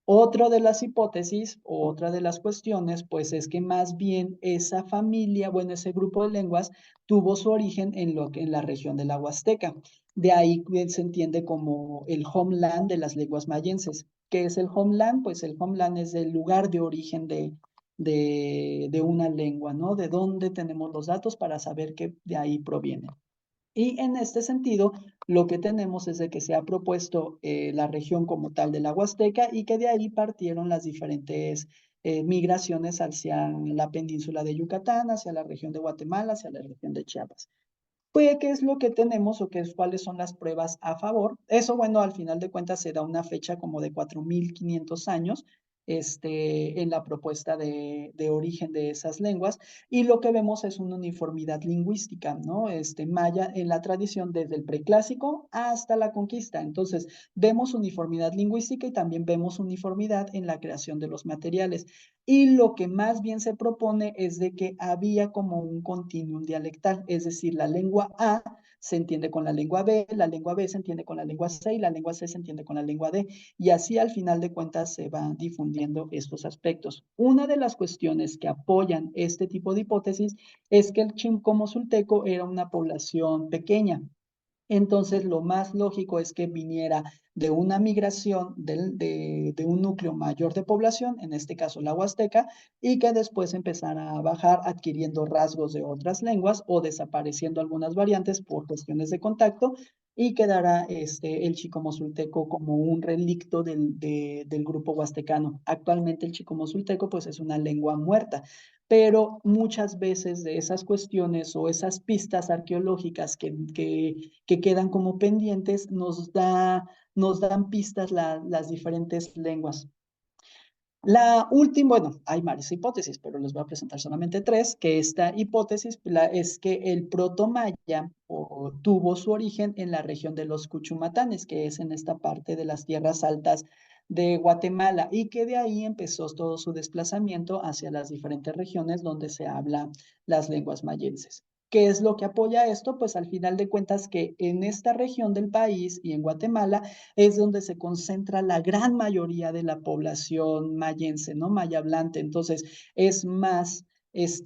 Otra de las hipótesis, o otra de las cuestiones, pues es que más bien esa familia, bueno, ese grupo de lenguas tuvo su origen en la región de la Huasteca. De ahí se entiende como el homeland de las lenguas mayenses. ¿Qué es el homeland? Pues el homeland es el lugar de origen de una lengua, ¿no? De dónde tenemos los datos para saber que de ahí proviene. Y en este sentido, lo que tenemos es de que se ha propuesto la región como tal de la Huasteca y que de ahí partieron las diferentes migraciones hacia la península de Yucatán, hacia la región de Guatemala, hacia la región de Chiapas. Pues, ¿qué es lo que tenemos o cuáles son las pruebas a favor? Eso, bueno, al final de cuentas se da una fecha como de 4.500 años en la propuesta de origen de esas lenguas, y lo que vemos es una uniformidad lingüística, ¿no? Maya en la tradición desde el preclásico hasta la conquista. Entonces, vemos uniformidad lingüística y también vemos uniformidad en la creación de los materiales. Y lo que más bien se propone es de que había como un continuum dialectal, es decir, la lengua A se entiende con la lengua B se entiende con la lengua C y la lengua C se entiende con la lengua D. Y así al final de cuentas se van difundiendo estos aspectos. Una de las cuestiones que apoyan este tipo de hipótesis es que el chicomosulteco era una población pequeña. Entonces, lo más lógico es que viniera de una migración de un núcleo mayor de población, en este caso la huasteca, y que después empezara a bajar adquiriendo rasgos de otras lenguas o desapareciendo algunas variantes por cuestiones de contacto y quedara el chicomosulteco como un relicto del grupo huastecano. Actualmente el chicomosulteco pues es una lengua muerta, pero muchas veces de esas cuestiones o esas pistas arqueológicas que quedan como pendientes nos dan pistas las diferentes lenguas. La última, bueno, hay varias hipótesis, pero les voy a presentar solamente tres, que esta hipótesis es que el protomaya tuvo su origen en la región de los Cuchumatanes, que es en esta parte de las tierras altas de Guatemala, y que de ahí empezó todo su desplazamiento hacia las diferentes regiones donde se habla las lenguas mayenses. ¿Qué es lo que apoya esto? Pues al final de cuentas que en esta región del país y en Guatemala es donde se concentra la gran mayoría de la población mayense, ¿no? Maya hablante. Entonces, es más, es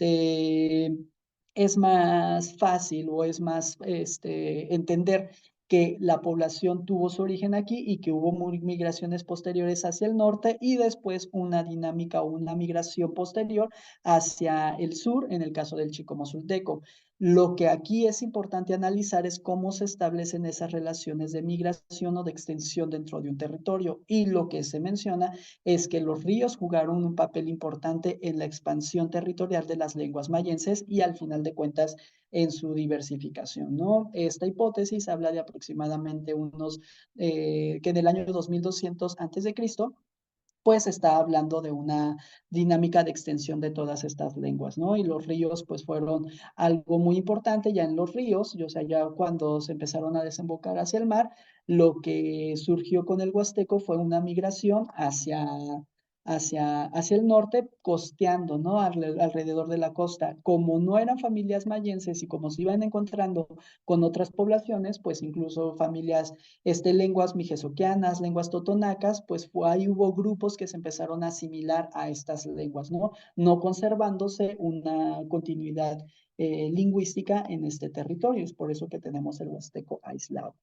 más fácil o es más entender que la población tuvo su origen aquí y que hubo migraciones posteriores hacia el norte y después una dinámica o una migración posterior hacia el sur, en el caso del chicomosulteco. Lo que aquí es importante analizar es cómo se establecen esas relaciones de migración o de extensión dentro de un territorio. Y lo que se menciona es que los ríos jugaron un papel importante en la expansión territorial de las lenguas mayenses y al final de cuentas en su diversificación, ¿no? Esta hipótesis habla de aproximadamente que en el año 2200 antes de Cristo, pues está hablando de una dinámica de extensión de todas estas lenguas, ¿no? Y los ríos, pues fueron algo muy importante ya en los ríos, o sea, ya cuando se empezaron a desembocar hacia el mar, lo que surgió con el Huasteco fue una migración hacia el norte, costeando, ¿no? Alrededor de la costa. Como no eran familias mayenses y como se iban encontrando con otras poblaciones, pues incluso familias lenguas mijezoquianas, lenguas totonacas, pues ahí hubo grupos que se empezaron a asimilar a estas lenguas, ¿no? No conservándose una continuidad lingüística en este territorio. Es por eso que tenemos el huasteco aislado.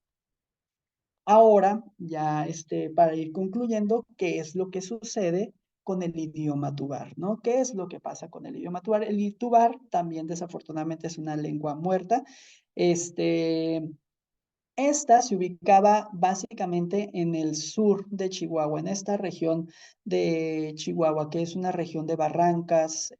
Ahora, ya para ir concluyendo, ¿qué es lo que sucede con el idioma tubar, ¿no? ¿Qué es lo que pasa con el idioma tubar? El tubar también desafortunadamente es una lengua muerta. Esta se ubicaba básicamente en el sur de Chihuahua, en esta región de Chihuahua, que es una región de barrancas,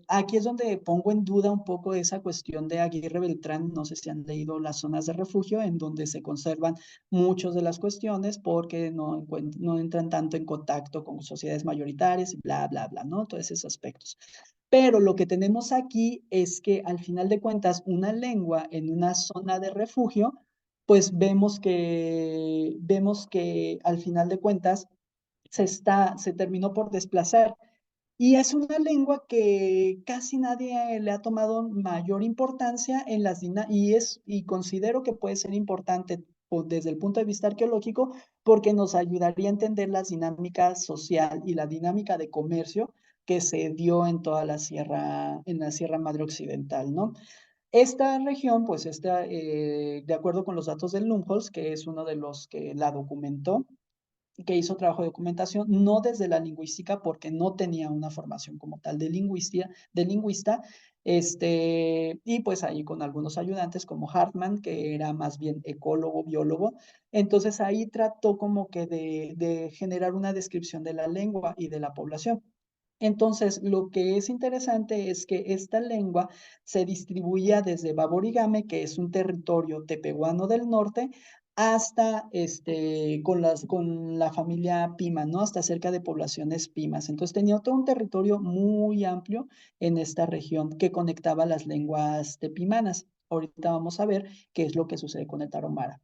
aquí es donde pongo en duda un poco esa cuestión de Aguirre Beltrán, no sé si han leído las zonas de refugio, en donde se conservan muchas de las cuestiones porque no entran tanto en contacto con sociedades mayoritarias y bla, bla, bla, ¿no? Todos esos aspectos. Pero lo que tenemos aquí es que al final de cuentas, una lengua en una zona de refugio, pues vemos que al final de cuentas se terminó por desplazar. Y es una lengua que casi nadie le ha tomado mayor importancia en y considero que puede ser importante desde el punto de vista arqueológico porque nos ayudaría a entender las dinámicas social y la dinámica de comercio que se dio en toda en la Sierra Madre Occidental, ¿no? Esta región, pues, de acuerdo con los datos del Lumholtz, que es uno de los que la documentó, que hizo trabajo de documentación, no desde la lingüística, porque no tenía una formación como tal de lingüista, y pues ahí con algunos ayudantes como Hartmann, que era más bien ecólogo, biólogo, entonces ahí trató como que de generar una descripción de la lengua y de la población. Entonces, lo que es interesante es que esta lengua se distribuía desde Baborigame, que es un territorio tepehuano del norte, hasta con la familia Pima, ¿no? Hasta cerca de poblaciones Pimas. Entonces tenía todo un territorio muy amplio en esta región que conectaba las lenguas tepimanas. Ahorita vamos a ver qué es lo que sucede con el tarahumara.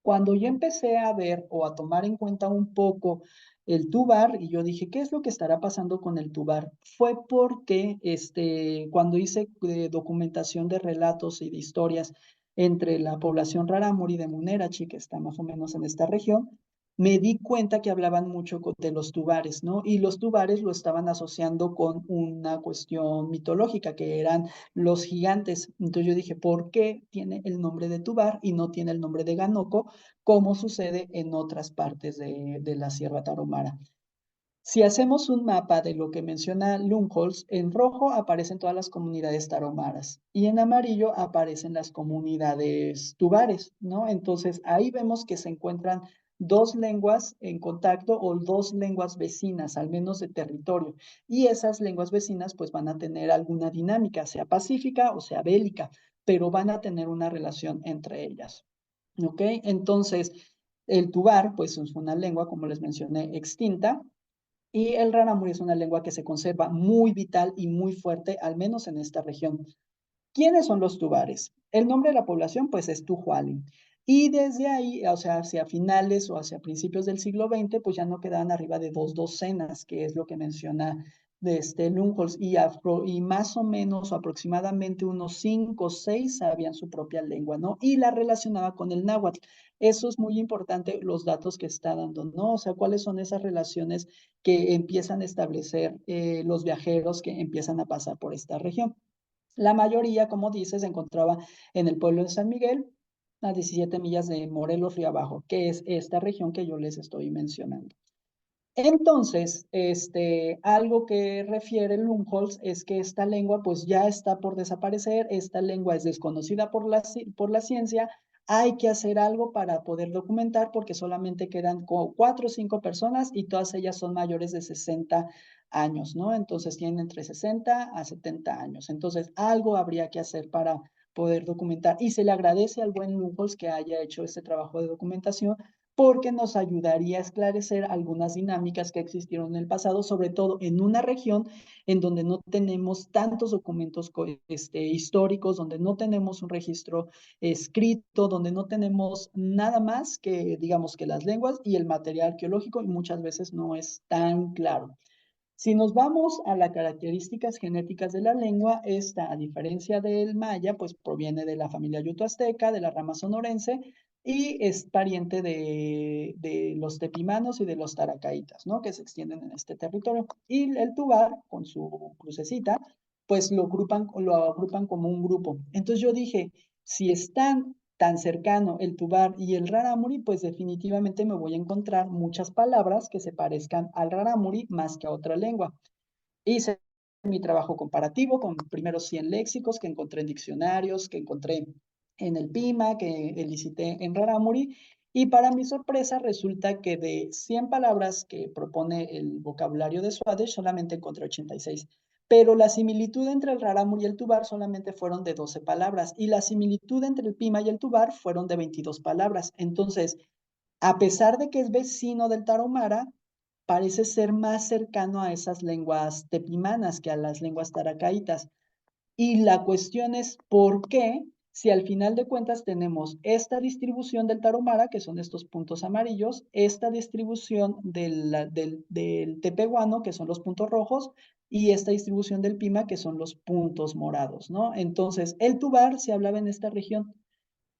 Cuando yo empecé a ver o a tomar en cuenta un poco el tubar, y yo dije, ¿qué es lo que estará pasando con el tubar? Fue porque cuando hice documentación de relatos y de historias entre la población rarámuri de Munerachi, que está más o menos en esta región, me di cuenta que hablaban mucho de los tubares, ¿no? Y los tubares lo estaban asociando con una cuestión mitológica, que eran los gigantes. Entonces yo dije, ¿por qué tiene el nombre de Tubar y no tiene el nombre de Ganoco, como sucede en otras partes de la Sierra Tarahumara? Si hacemos un mapa de lo que menciona Lumholtz, en rojo aparecen todas las comunidades tarahumaras y en amarillo aparecen las comunidades tubares, ¿no? Entonces ahí vemos que se encuentran dos lenguas en contacto o dos lenguas vecinas, al menos de territorio. Y esas lenguas vecinas pues van a tener alguna dinámica, sea pacífica o sea bélica, pero van a tener una relación entre ellas. ¿Ok? Entonces, el tubar pues es una lengua, como les mencioné, extinta, y el rarámuri es una lengua que se conserva muy vital y muy fuerte, al menos en esta región. ¿Quiénes son los tubares? El nombre de la población, pues, es Tujualin. Y desde ahí, o sea, hacia finales o hacia principios del siglo XX, pues ya no quedaban arriba de 2 docenas, que es lo que menciona de Lumholtz, y más o menos o aproximadamente unos 5 o 6 sabían su propia lengua, ¿no? Y la relacionaba con el náhuatl. Eso es muy importante, los datos que está dando, ¿no? O sea, cuáles son esas relaciones que empiezan a establecer los viajeros que empiezan a pasar por esta región. La mayoría, como dice, se encontraba en el pueblo de San Miguel, a 17 millas de Morelos Río Abajo, que es esta región que yo les estoy mencionando. Entonces, algo que refiere Lumholtz es que esta lengua pues ya está por desaparecer, esta lengua es desconocida por la ciencia, hay que hacer algo para poder documentar porque solamente quedan 4 o 5 personas y todas ellas son mayores de 60 años, ¿no? Entonces tienen entre 60 a 70 años. Entonces, algo habría que hacer para poder documentar y se le agradece al buen Lumholtz que haya hecho este trabajo de documentación porque nos ayudaría a esclarecer algunas dinámicas que existieron en el pasado, sobre todo en una región en donde no tenemos tantos documentos históricos, donde no tenemos un registro escrito, donde no tenemos nada más que, digamos, que las lenguas y el material arqueológico, y muchas veces no es tan claro. Si nos vamos a las características genéticas de la lengua, esta, a diferencia del maya, pues proviene de la familia yuto-azteca, de la rama sonorense, y es pariente de los tepimanos y de los taracaitas, ¿no? Que se extienden en este territorio. Y el tubar, con su crucecita, pues lo agrupan como un grupo. Entonces yo dije, si están tan cercano el tubar y el rarámuri, pues definitivamente me voy a encontrar muchas palabras que se parezcan al rarámuri más que a otra lengua. Hice mi trabajo comparativo con primeros 100 léxicos que encontré en diccionarios, que encontré en el PIMA, que elicité en rarámuri, y para mi sorpresa resulta que de 100 palabras que propone el vocabulario de Swadesh, solamente encontré 86. Pero la similitud entre el rarámuri y el tubar solamente fueron de 12 palabras, y la similitud entre el PIMA y el tubar fueron de 22 palabras. Entonces, a pesar de que es vecino del tarahumara, parece ser más cercano a esas lenguas tepimanas que a las lenguas taracaitas. Y la cuestión es por qué, si al final de cuentas tenemos esta distribución del tarahumara, que son estos puntos amarillos, esta distribución del tepehuano, que son los puntos rojos, y esta distribución del pima, que son los puntos morados, ¿no? Entonces, el tubar se hablaba en esta región.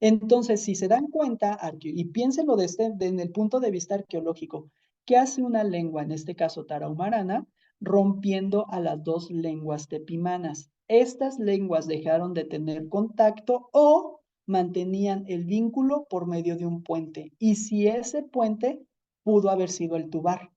Entonces, si se dan cuenta, y piénsenlo desde el punto de vista arqueológico, ¿qué hace una lengua, en este caso tarahumarana, rompiendo a las dos lenguas tepimanas? Estas lenguas dejaron de tener contacto o mantenían el vínculo por medio de un puente. Y si ese puente pudo haber sido el tubar,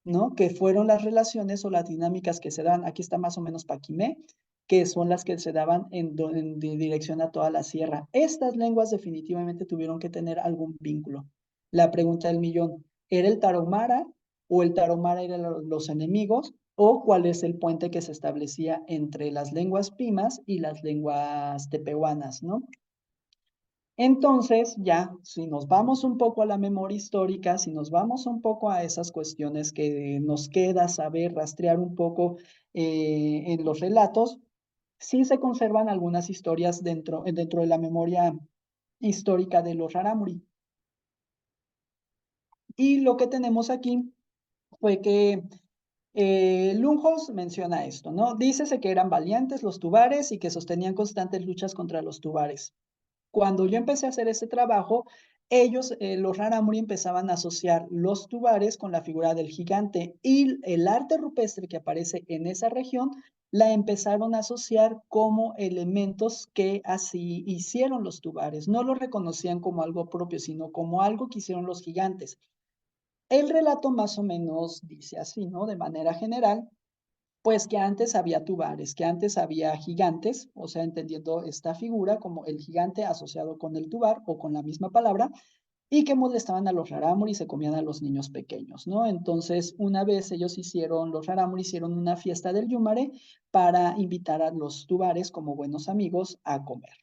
¿no? Que fueron las relaciones o las dinámicas que se dan, aquí está más o menos Paquimé, que son las que se daban en dirección a toda la sierra. Estas lenguas definitivamente tuvieron que tener algún vínculo. La pregunta del millón, ¿era el tarahumara o el tarahumara eran los enemigos? ¿O cuál es el puente que se establecía entre las lenguas pimas y las lenguas tepehuanas, ¿no? Entonces, ya, si nos vamos un poco a la memoria histórica, si nos vamos un poco a esas cuestiones que nos queda saber, rastrear un poco en los relatos, sí se conservan algunas historias dentro de la memoria histórica de los rarámuri. Y lo que tenemos aquí fue que Lujos menciona esto, ¿no? Dícese que eran valientes los tubares y que sostenían constantes luchas contra los tubares. Cuando yo empecé a hacer este trabajo, ellos, los rarámuri, empezaban a asociar los tubares con la figura del gigante y el arte rupestre que aparece en esa región la empezaron a asociar como elementos que así hicieron los tubares. No lo reconocían como algo propio, sino como algo que hicieron los gigantes. El relato más o menos dice así, ¿no? De manera general, pues que antes había tubares, que antes había gigantes, o sea, entendiendo esta figura como el gigante asociado con el tubar o con la misma palabra, y que molestaban a los rarámuri y se comían a los niños pequeños, ¿no? Entonces, una vez los rarámuri hicieron una fiesta del Yumare para invitar a los tubares como buenos amigos a comer.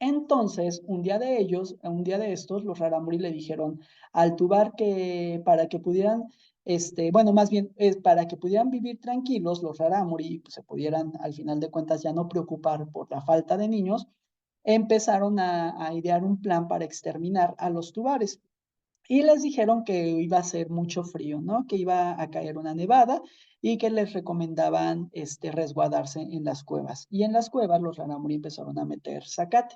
Entonces, un día de estos, los rarámuri le dijeron al tubar que para que pudieran, bueno, más bien, para que pudieran vivir tranquilos, los rarámuri, pues, se pudieran, al final de cuentas, ya no preocupar por la falta de niños, empezaron a idear un plan para exterminar a los tubares. Y les dijeron que iba a hacer mucho frío, ¿no? Que iba a caer una nevada y que les recomendaban resguardarse en las cuevas. Y en las cuevas los rarámuri empezaron a meter zacate,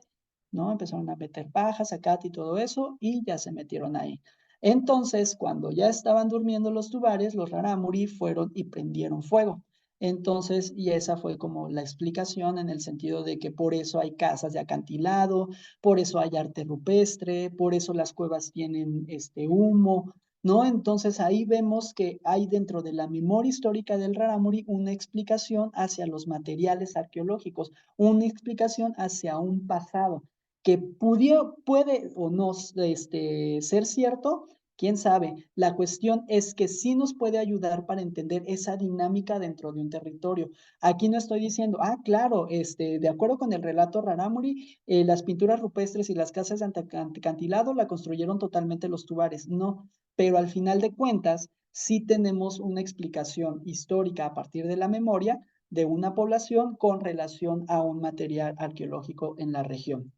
¿no? Empezaron a meter paja, zacate y todo eso y ya se metieron ahí. Entonces, cuando ya estaban durmiendo los tubares, los rarámuri fueron y prendieron fuego. Entonces, y esa fue como la explicación en el sentido de que por eso hay casas de acantilado, por eso hay arte rupestre, por eso las cuevas tienen humo, ¿no? Entonces ahí vemos que hay dentro de la memoria histórica del Rarámuri una explicación hacia los materiales arqueológicos, una explicación hacia un pasado que puede o no ser cierto. ¿Quién sabe? La cuestión es que sí nos puede ayudar para entender esa dinámica dentro de un territorio. Aquí no estoy diciendo, claro, de acuerdo con el relato Rarámuri, las pinturas rupestres y las casas de acantilado la construyeron totalmente los tubares. No, pero al final de cuentas, sí tenemos una explicación histórica a partir de la memoria de una población con relación a un material arqueológico en la región.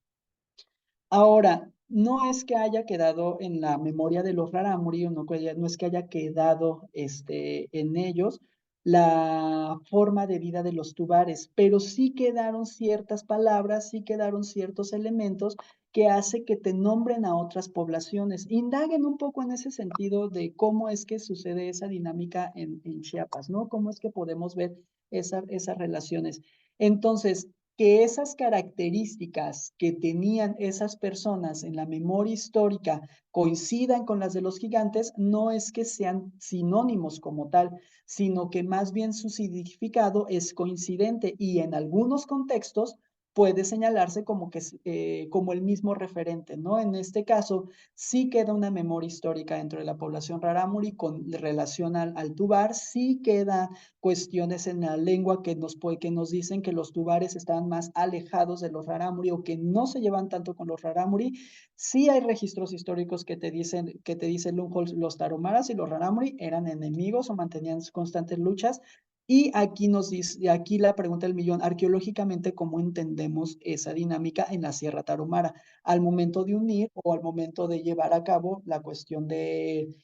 Ahora, no es que haya quedado en la memoria de los Rarámuri, no es que haya quedado en ellos la forma de vida de los tubares, pero sí quedaron ciertas palabras, sí quedaron ciertos elementos que hace que te nombren a otras poblaciones. Indaguen un poco en ese sentido de cómo es que sucede esa dinámica en Chiapas, ¿no? Cómo es que podemos ver esas relaciones. Entonces, que esas características que tenían esas personas en la memoria histórica coincidan con las de los gigantes, no es que sean sinónimos como tal, sino que más bien su significado es coincidente y en algunos contextos puede señalarse como como el mismo referente, ¿no? En este caso, sí queda una memoria histórica dentro de la población rarámuri con relación al tubar, sí queda cuestiones en la lengua que nos dicen que los tubares están más alejados de los rarámuri o que no se llevan tanto con los rarámuri. Sí hay registros históricos que te dicen los taromaras y los rarámuri eran enemigos o mantenían constantes luchas. Y aquí la pregunta del millón, arqueológicamente, ¿cómo entendemos esa dinámica en la Sierra Tarahumara? Al momento de unir o al momento de llevar a cabo la cuestión del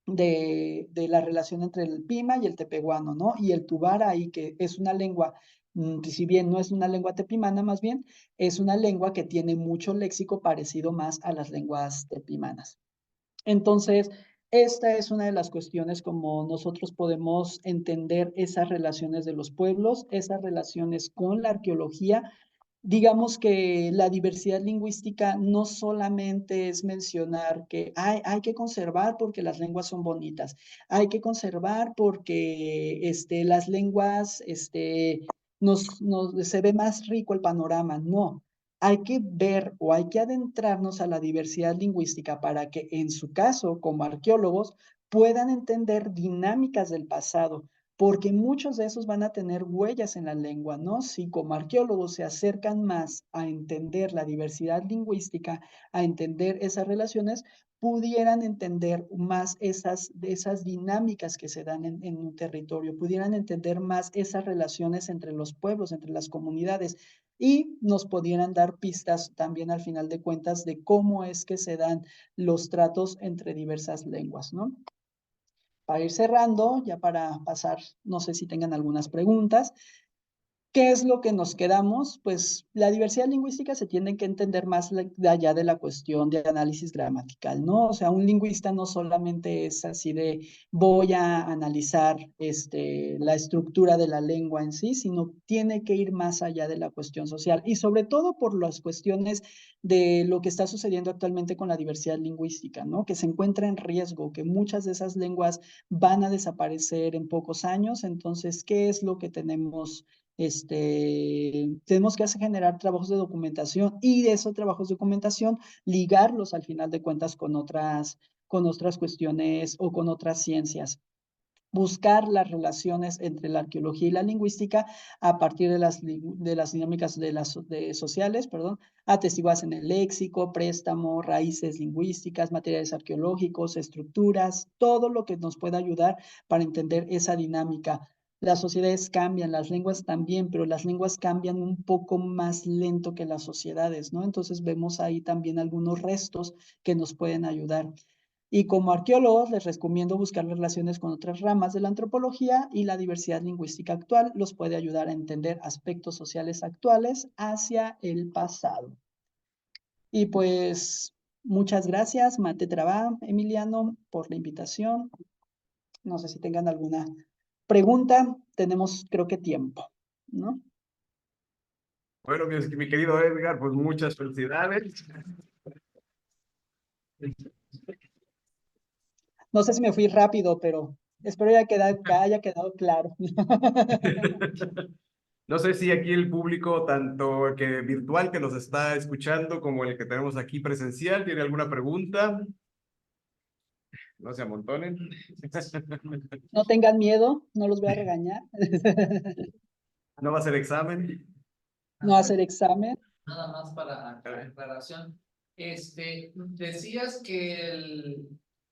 de la relación entre el Pima y el tepehuano, ¿no? Y el Tubara ahí, que es una lengua, si bien no es una lengua tepimana, más bien, es una lengua que tiene mucho léxico parecido más a las lenguas tepimanas. Entonces, esta es una de las cuestiones como nosotros podemos entender esas relaciones de los pueblos, esas relaciones con la arqueología. Digamos que la diversidad lingüística no solamente es mencionar que hay que conservar porque las lenguas son bonitas, hay que conservar porque las lenguas se ve más rico el panorama. No, hay que ver o hay que adentrarnos a la diversidad lingüística para que en su caso, como arqueólogos, puedan entender dinámicas del pasado, porque muchos de esos van a tener huellas en la lengua, ¿no? Si como arqueólogos se acercan más a entender la diversidad lingüística, a entender esas relaciones, pudieran entender más esas dinámicas que se dan en un territorio, pudieran entender más esas relaciones entre los pueblos, entre las comunidades, y nos pudieran dar pistas también al final de cuentas de cómo es que se dan los tratos entre diversas lenguas, ¿no? Para ir cerrando, ya para pasar, no sé si tengan algunas preguntas. ¿Qué es lo que nos quedamos? Pues la diversidad lingüística se tiene que entender más allá de la cuestión de análisis gramatical, ¿no? O sea, un lingüista no solamente es así de voy a analizar la estructura de la lengua en sí, sino tiene que ir más allá de la cuestión social y sobre todo por las cuestiones de lo que está sucediendo actualmente con la diversidad lingüística, ¿no? Que se encuentra en riesgo, que muchas de esas lenguas van a desaparecer en pocos años. Entonces, ¿qué es lo que tenemos que generar trabajos de documentación y de esos trabajos de documentación ligarlos al final de cuentas con otras cuestiones o con otras ciencias? Buscar las relaciones entre la arqueología y la lingüística a partir de las dinámicas sociales, atestiguadas en el léxico, préstamo, raíces lingüísticas, materiales arqueológicos, estructuras, todo lo que nos pueda ayudar para entender esa dinámica. Las sociedades cambian, las lenguas también, pero las lenguas cambian un poco más lento que las sociedades, ¿no? Entonces vemos ahí también algunos restos que nos pueden ayudar. Y como arqueólogos les recomiendo buscar relaciones con otras ramas de la antropología y la diversidad lingüística actual los puede ayudar a entender aspectos sociales actuales hacia el pasado. Y pues muchas gracias, Mate Trabá, Emiliano, por la invitación. No sé si tengan alguna pregunta. Tenemos, creo que tiempo, ¿no? Bueno, mi querido Edgar, pues muchas felicidades. No sé si me fui rápido, pero espero que haya quedado claro. No sé si aquí el público, tanto el que virtual que nos está escuchando como el que tenemos aquí presencial, tiene alguna pregunta. No se amontonen. No tengan miedo, no los voy a regañar. No va a ser examen. No hacer examen. Nada más para aclaración. Decías que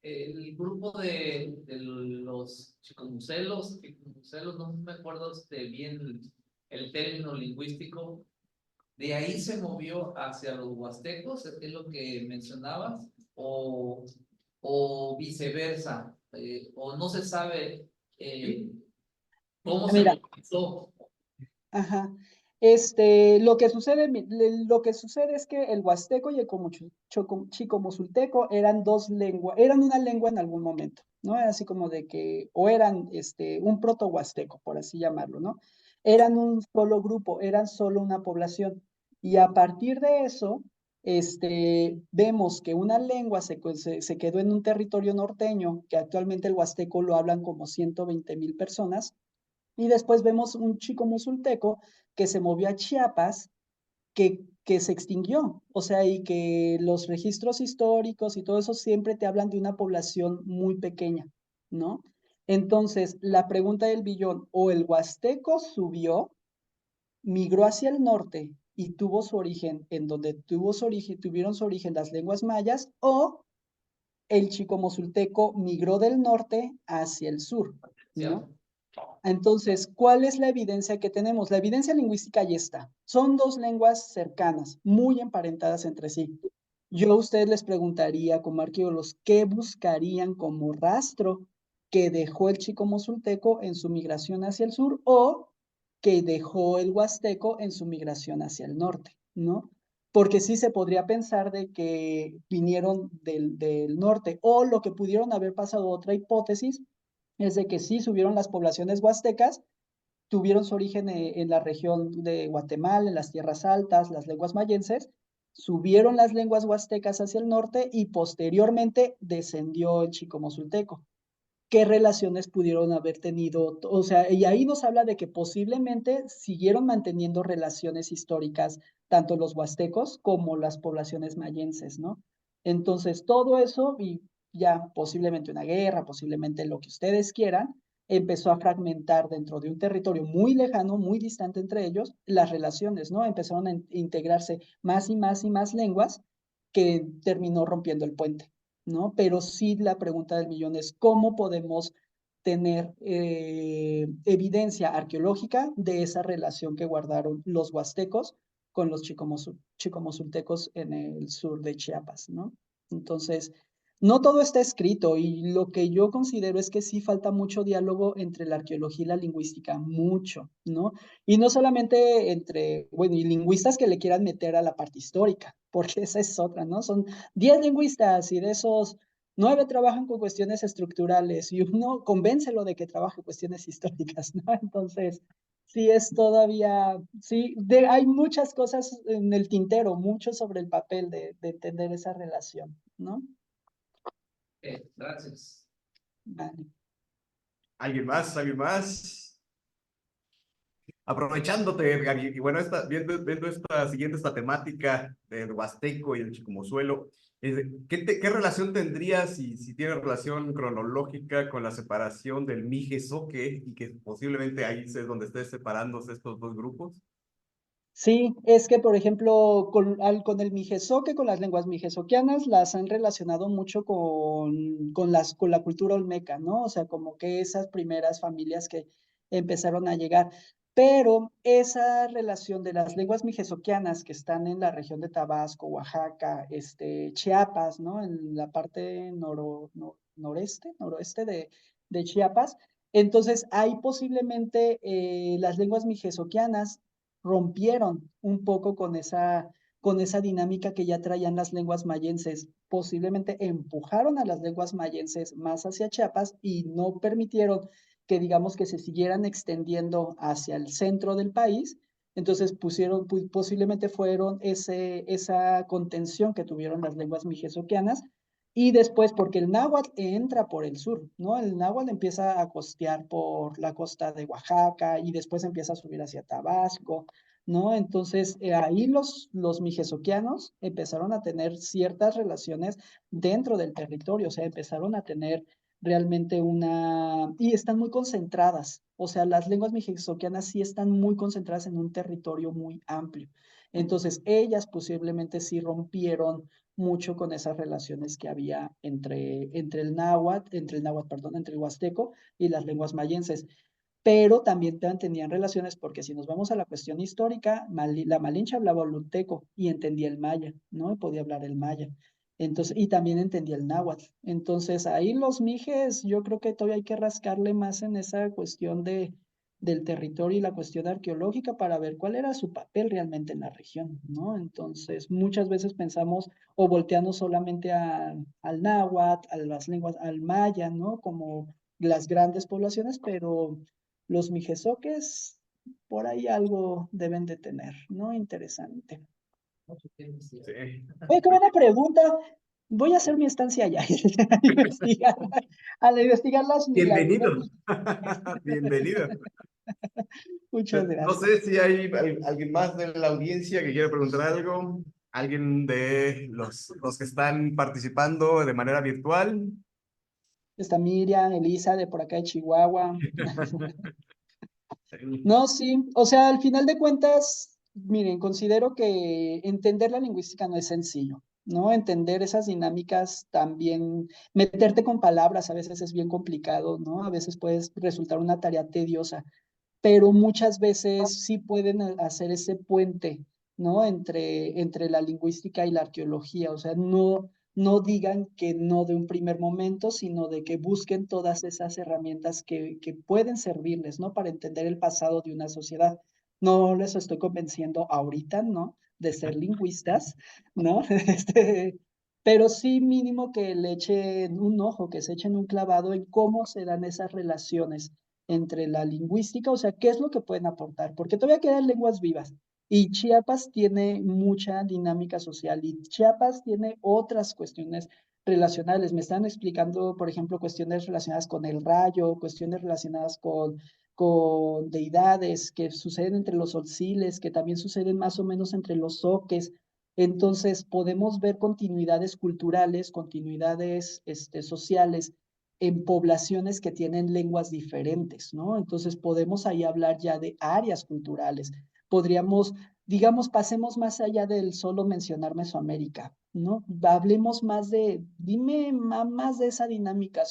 el grupo de los chicomucelos, no me acuerdo bien el término lingüístico, de ahí se movió hacia los huastecos, es lo que mencionabas, o viceversa, o no se sabe cómo se Mira, movilizó. ajá. Lo que sucede es que el huasteco y el chicomosulteco eran dos lenguas, eran una lengua en algún momento, ¿no? Era así como de que, o eran un proto-huasteco, por así llamarlo, ¿no? Eran un solo grupo, eran solo una población. Y a partir de eso, vemos que una lengua se quedó en un territorio norteño, que actualmente el huasteco lo hablan como 120,000 personas, y después vemos un chico musulteco que se movió a Chiapas, que se extinguió. O sea, y que los registros históricos y todo eso siempre te hablan de una población muy pequeña, ¿no? Entonces, la pregunta del billón, o el huasteco subió, migró hacia el norte y tuvo su origen en donde tuvieron su origen las lenguas mayas, o el chico mosulteco migró del norte hacia el sur, ¿no? Entonces, ¿cuál es la evidencia que tenemos? La evidencia lingüística ya está. Son dos lenguas cercanas, muy emparentadas entre sí. Yo a ustedes les preguntaría como arqueólogos, ¿qué buscarían como rastro que dejó el chico mosulteco en su migración hacia el sur o que dejó el huasteco en su migración hacia el norte, ¿no? Porque sí se podría pensar de que vinieron del norte, o lo que pudieron haber pasado, otra hipótesis, es de que sí subieron las poblaciones huastecas, tuvieron su origen en la región de Guatemala, en las tierras altas, las lenguas mayenses, subieron las lenguas huastecas hacia el norte y posteriormente descendió el chicomosulteco. ¿Qué relaciones pudieron haber tenido? O sea, y ahí nos habla de que posiblemente siguieron manteniendo relaciones históricas, tanto los huastecos como las poblaciones mayenses, ¿no? Entonces, todo eso, y ya posiblemente una guerra, posiblemente lo que ustedes quieran, empezó a fragmentar dentro de un territorio muy lejano, muy distante entre ellos, las relaciones, ¿no? Empezaron a integrarse más y más y más lenguas que terminó rompiendo el puente, ¿no? Pero sí, la pregunta del millón es, ¿cómo podemos tener evidencia arqueológica de esa relación que guardaron los huastecos con los chicomosultecos en el sur de Chiapas, ¿no? Entonces, no todo está escrito, y lo que yo considero es que sí falta mucho diálogo entre la arqueología y la lingüística, mucho, ¿no? Y no solamente entre, bueno, y lingüistas que le quieran meter a la parte histórica, porque esa es otra, ¿no? Son 10 lingüistas y de esos 9 trabajan con cuestiones estructurales y uno convéncelo de que trabaje cuestiones históricas, ¿no? Entonces, sí es todavía, sí, hay muchas cosas en el tintero, mucho sobre el papel de entender esa relación, ¿no? Gracias. Vale. ¿Alguien más? ¿Alguien más? Aprovechándote, Edgar, y bueno, viendo esta temática del Huasteco y el Chicomozuelo, ¿qué relación tendría, si tiene relación cronológica, con la separación del Mije-Zoque y que posiblemente ahí es donde esté separándose estos dos grupos? Sí, es que, por ejemplo, con el mijezoque, con las lenguas mijezoquianas, las han relacionado mucho con la cultura olmeca, ¿no? O sea, como que esas primeras familias que empezaron a llegar. Pero esa relación de las lenguas mijezoquianas que están en la región de Tabasco, Oaxaca, Chiapas, ¿no? En la parte noroeste de Chiapas. Entonces, ahí posiblemente las lenguas mijezoquianas rompieron un poco con esa dinámica que ya traían las lenguas mayenses. Posiblemente empujaron a las lenguas mayenses más hacia Chiapas y no permitieron que, digamos, que se siguieran extendiendo hacia el centro del país. Entonces posiblemente fueron esa contención que tuvieron las lenguas mijezoquianas, Y después, porque el náhuatl entra por el sur, ¿no? El náhuatl empieza a costear por la costa de Oaxaca y después empieza a subir hacia Tabasco, ¿no? Entonces, ahí los mijesoquianos empezaron a tener ciertas relaciones dentro del territorio, o sea, empezaron a tener realmente y están muy concentradas, o sea, las lenguas mijesoquianas sí están muy concentradas en un territorio muy amplio. Entonces, ellas posiblemente sí rompieron mucho con esas relaciones que había entre el náhuatl, perdón, entre el huasteco y las lenguas mayenses. Pero también tenían relaciones porque si nos vamos a la cuestión histórica, la Malinche hablaba olunteco y entendía el maya, ¿no? Y podía hablar el maya. Entonces, y también entendía el náhuatl. Entonces, ahí los mijes, yo creo que todavía hay que rascarle más en esa cuestión del territorio y la cuestión arqueológica para ver cuál era su papel realmente en la región, ¿no? Entonces, muchas veces pensamos o volteando solamente al náhuatl, a las lenguas, al maya, ¿no? Como las grandes poblaciones, pero los mijesoques por ahí algo deben de tener, ¿no? Interesante. Sí. Oye, qué buena pregunta. Voy a hacer mi estancia allá, a investigar las Bienvenido. lenguas. Bienvenido. Muchas No gracias. sé si hay alguien más de la audiencia que quiera preguntar algo. ¿Alguien de los que están participando de manera virtual? Está Miriam, Elisa, de por acá de Chihuahua. No, sí, o sea, al final de cuentas, miren, considero que entender la lingüística no es sencillo, ¿no? Entender esas dinámicas también, meterte con palabras a veces es bien complicado, ¿no? A veces puede resultar una tarea tediosa, pero muchas veces sí pueden hacer ese puente, ¿no? Entre la lingüística y la arqueología, o sea, no digan que no de un primer momento, sino de que busquen todas esas herramientas que pueden servirles, ¿no? Para entender el pasado de una sociedad. No les estoy convenciendo ahorita, ¿no? De ser lingüistas, ¿no? Pero sí mínimo que le echen un ojo, que se echen un clavado en cómo se dan esas relaciones entre la lingüística, o sea, qué es lo que pueden aportar, porque todavía quedan lenguas vivas. Y Chiapas tiene mucha dinámica social y Chiapas tiene otras cuestiones relacionales. Me están explicando, por ejemplo, cuestiones relacionadas con el rayo, cuestiones relacionadas con deidades que suceden entre los otziles, que también suceden más o menos entre los zoques. Entonces, podemos ver continuidades culturales, continuidades sociales en poblaciones que tienen lenguas diferentes, ¿no? Entonces, podemos ahí hablar ya de áreas culturales. Podríamos digamos, pasemos más allá del solo mencionar Mesoamérica, ¿no? Hablemos más dime más de esa dinámica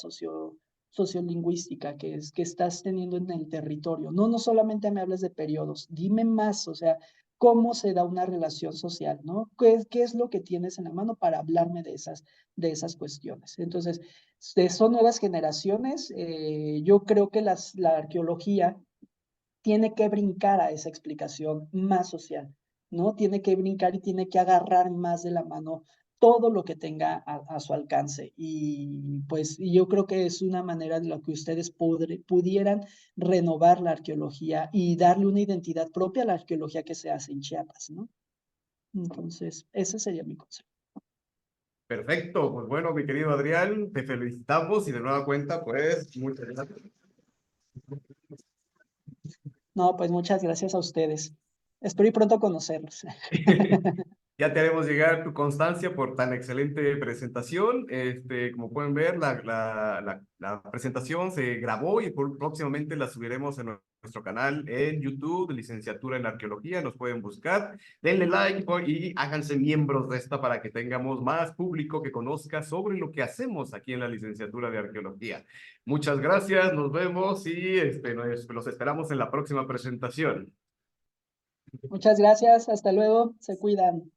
sociolingüística que estás teniendo en el territorio. No solamente me hables de periodos, dime más, o sea, cómo se da una relación social, ¿no? ¿Qué es lo que tienes en la mano para hablarme de esas cuestiones? Entonces, son nuevas generaciones. Yo creo que la arqueología tiene que brincar a esa explicación más social, ¿no? Tiene que brincar y tiene que agarrar más de la mano todo lo que tenga a su alcance. Y pues yo creo que es una manera de la que ustedes pudieran renovar la arqueología y darle una identidad propia a la arqueología que se hace en Chiapas, ¿no? Entonces, ese sería mi consejo. Perfecto, pues bueno, mi querido Adrián, te felicitamos y de nueva cuenta, pues, muchas gracias. No, pues muchas gracias a ustedes. Espero y pronto conocerlos. Ya te haremos llegar tu constancia por tan excelente presentación. Como pueden ver, la presentación se grabó y próximamente la subiremos en nuestro canal en YouTube de Licenciatura en Arqueología. Nos pueden buscar. Denle like y háganse miembros de esta para que tengamos más público que conozca sobre lo que hacemos aquí en la Licenciatura de Arqueología. Muchas gracias, nos vemos y los esperamos en la próxima presentación. Muchas gracias, hasta luego, se cuidan.